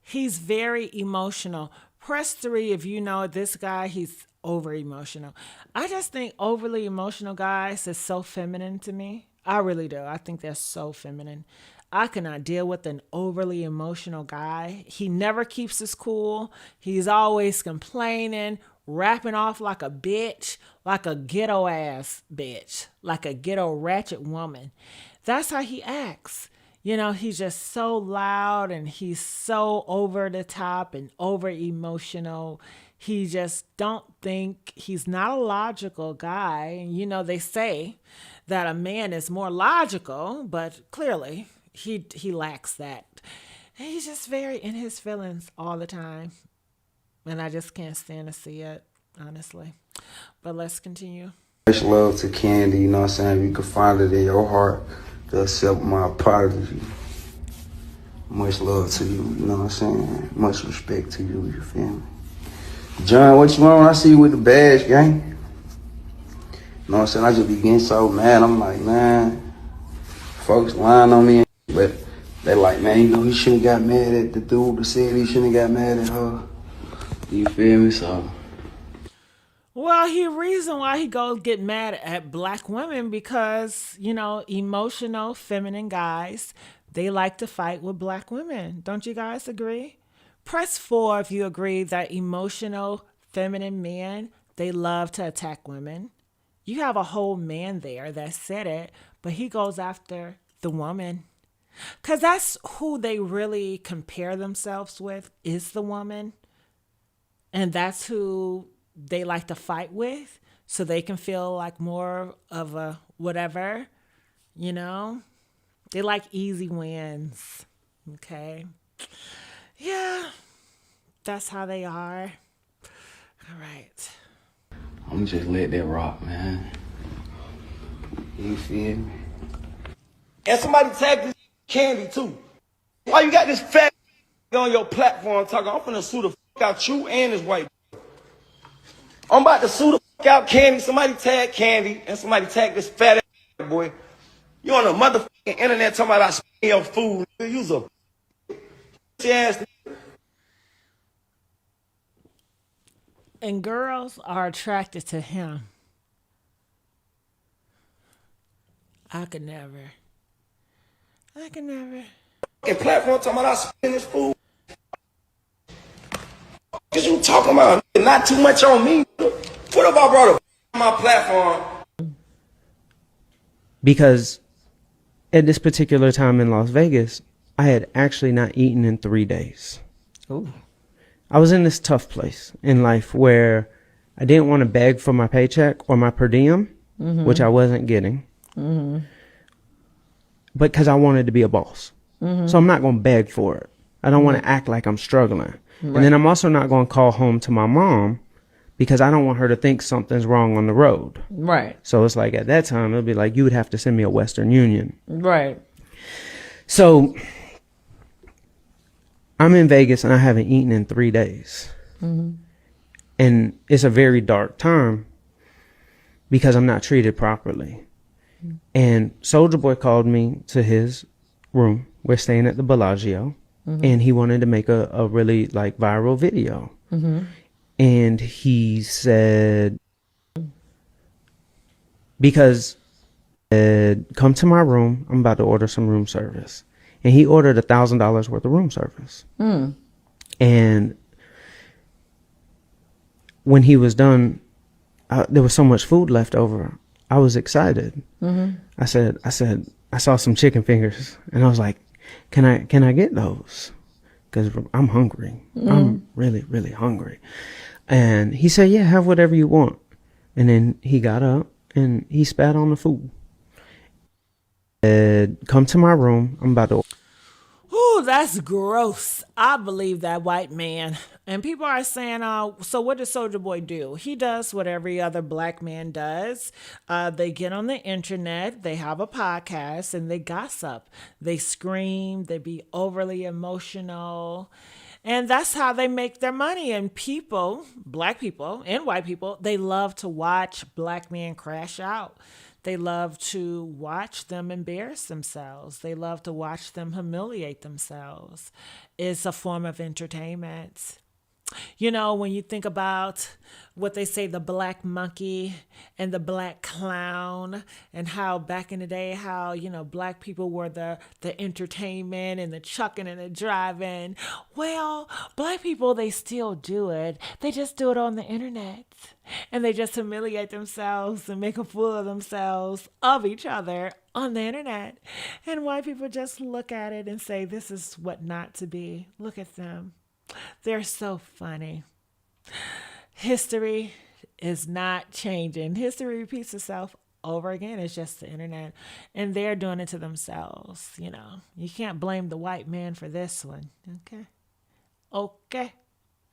He's very emotional. Press 3 if you know this guy, he's over emotional. I just think overly emotional guys is so feminine to me. I really do. I think they're so feminine. I cannot deal with an overly emotional guy. He never keeps his cool. He's always complaining, rapping off like a bitch, like a ghetto ass bitch, like a ghetto ratchet woman. That's how he acts. You know, he's just so loud and he's so over the top and over emotional. He just don't think, he's not a logical guy. You know, they say that a man is more logical, but clearly he lacks that. And he's just very in his feelings all the time. And I just can't stand to see it, honestly. But let's continue. much love to Candy, you know what I'm saying? If you can find it in your heart to accept my apology. Much love to you, you know what I'm saying? Much respect to you, your family. John, what you want when I see you with the badge, gang? You know what I'm saying? I just be getting so mad. I'm like, man, folks lying on me. But they like, man, you know, he shouldn't have got mad at the dude that said he shouldn't have got mad at her. You feel me? So. Well, reason why he goes get mad at black women because, you know, emotional, feminine guys, they like to fight with black women. Don't you guys agree? Press 4 if you agree that emotional, feminine men, they love to attack women. You have a whole man there that said it, but he goes after the woman. Because that's who they really compare themselves with, is the woman. And that's who they like to fight with, so they can feel like more of a whatever, you know? They like easy wins. Okay? Yeah, that's how they are. All right. I'm just let that rock, man. You feel me? And somebody tagged this Candy too. Why you got this fat on your platform talking? I'm finna sue the fuck out you and this white. I'm about to sue the fuck out Candy. Somebody tag Candy and somebody tag this fat ass boy. You on the motherfucking internet talking about I spend your food. You's a ass. And girls are attracted to him. I could never. Fucking platform talking about I spend this food. What you talking about? Not too much on me. What if I brought a my platform? Because at this particular time in Las Vegas, I had actually not eaten in 3 days. Ooh. I was in this tough place in life where I didn't want to beg for my paycheck or my per diem, which I wasn't getting. But because I wanted to be a boss. So I'm not going to beg for it. I don't want to act like I'm struggling. And then I'm also not going to call home to my mom because I don't want her to think something's wrong on the road. Right. So it's like at that time, it'll be like, you would have to send me a Western Union. Right. So I'm in Vegas and I haven't eaten in 3 days. And it's a very dark time because I'm not treated properly. And Soulja Boy called me to his room. We're staying at the Bellagio. And he wanted to make a really like viral video. And he said, because come to my room, I'm about to order some room service. And he ordered $1,000 worth of room service. And when he was done, there was so much food left over. I was excited. I said, I saw some chicken fingers and I was like, can I get those? Because I'm hungry. I'm really, really hungry. And he said, yeah, have whatever you want. And then he got up and he spat on the food. Come to my room. I'm about to. Ooh, that's gross. I believe that white man. And people are saying, so what does Soulja Boy do? He does what every other black man does. They get on the internet, they have a podcast, and they gossip. They scream, they be overly emotional. And that's how they make their money. And people, black people and white people, they love to watch black men crash out. They love to watch them embarrass themselves. They love to watch them humiliate themselves. It's a form of entertainment. You know, when you think about what they say, the black monkey and the black clown, and how back in the day, how, you know, black people were the entertainment and the chucking and the driving. Well, black people, they still do it. They just do it on the internet. And they just humiliate themselves and make a fool of themselves, of each other, on the internet. And white people just look at it and say, this is what not to be. Look at them. They're so funny. History is not changing. History repeats itself over again. It's just the internet. And they're doing it to themselves. You know, you can't blame the white man for this one. Okay.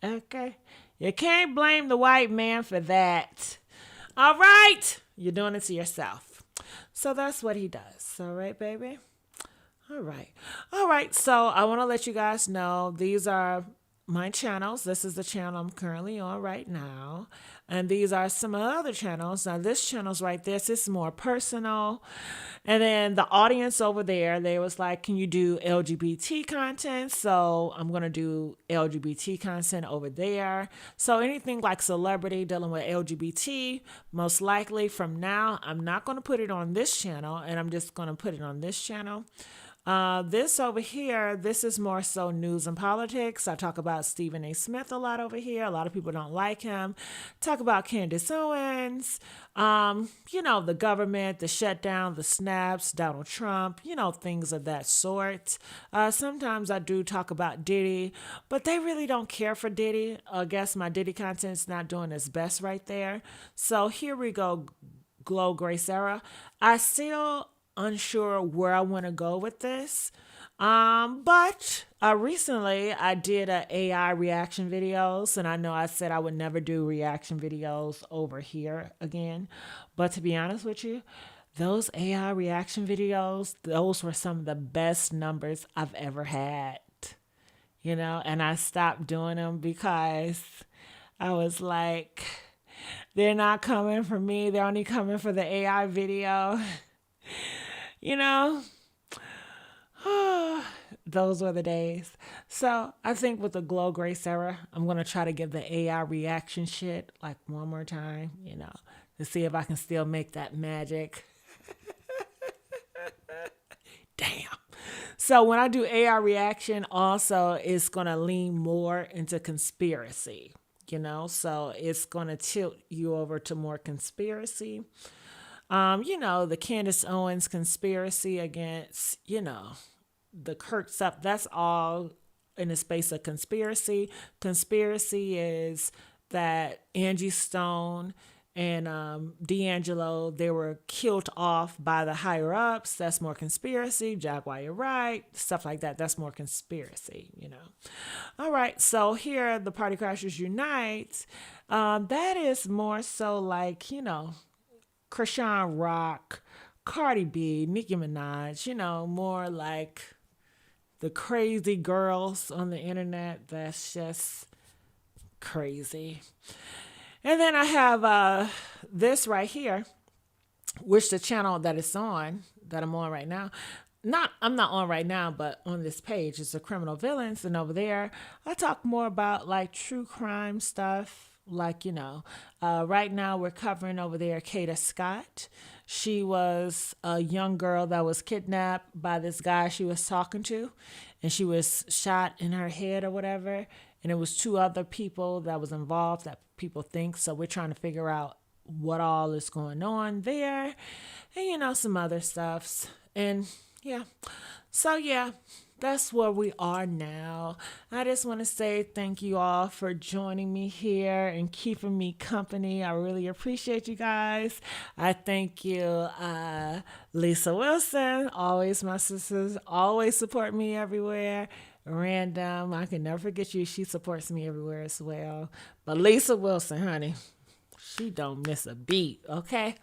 You can't blame the white man for that. All right. You're doing it to yourself. So that's what he does. All right, baby. All right. So I want to let you guys know these are my channels. This is the channel I'm currently on right now. And these are some other channels. Now this channel's right there. This is more personal. And then the audience over there, they was like, can you do LGBT content? So I'm going to do LGBT content over there. So anything like celebrity dealing with LGBT, most likely from now, I'm not going to put it on this channel, and I'm just going to put it on this channel. This over here, this is more so news and politics. I talk about Stephen A. Smith a lot over here. A lot of people don't like him. Talk about Candace Owens, the government, the shutdown, the snaps, Donald Trump, things of that sort. Sometimes I do talk about Diddy, but they really don't care for Diddy. I guess my Diddy content's not doing its best right there. So here we go, Glow Grace Era. I still unsure where I want to go with this. But recently I did AI reaction videos, and I know I said I would never do reaction videos over here again. But to be honest with you, those AI reaction videos, those were some of the best numbers I've ever had. And I stopped doing them because I was like, they're not coming for me. They're only coming for the AI video. Those were the days. So I think with the Glow Grace Era, I'm going to try to give the AI reaction shit like one more time, to see if I can still make that magic. Damn. So when I do AI reaction, also it's going to lean more into conspiracy, so it's going to tilt you over to more conspiracy. The Candace Owens conspiracy against, the Kirk stuff, that's all in the space of conspiracy. Conspiracy is that Angie Stone and D'Angelo, they were killed off by the higher ups. That's more conspiracy. Jaguar Wright, stuff like that. That's more conspiracy, All right, so here, the Party Crashers Unite. That is more so like, Krishan Rock, Cardi B, Nicki Minaj, more like the crazy girls on the internet that's just crazy. And then I have this right here, which the channel that it's on, that I'm on right now. I'm not on right now, but on this page, it's the Criminal Villains. And over there, I talk more about like true crime stuff. Like, right now we're covering over there Kata Scott. She was a young girl that was kidnapped by this guy she was talking to, and she was shot in her head or whatever. And it was 2 other people that was involved that people think. So we're trying to figure out what all is going on there, and some other stuffs. And yeah, so yeah, that's where we are now. I just want to say thank you all for joining me here and keeping me company. I really appreciate you guys. I thank you, Lisa Wilson, always my sisters, always support me everywhere. Random, I can never forget you. She supports me everywhere as well. But Lisa Wilson, honey, she don't miss a beat, okay?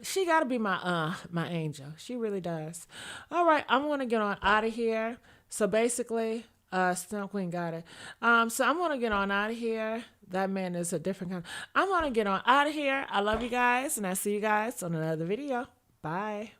She got to be my angel. She really does. All right, I'm going to get on out of here. So basically, Stump Queen got it. So I'm going to get on out of here. That man is a different kind. I'm going to get on out of here. I love you guys, and I'll see you guys on another video. Bye.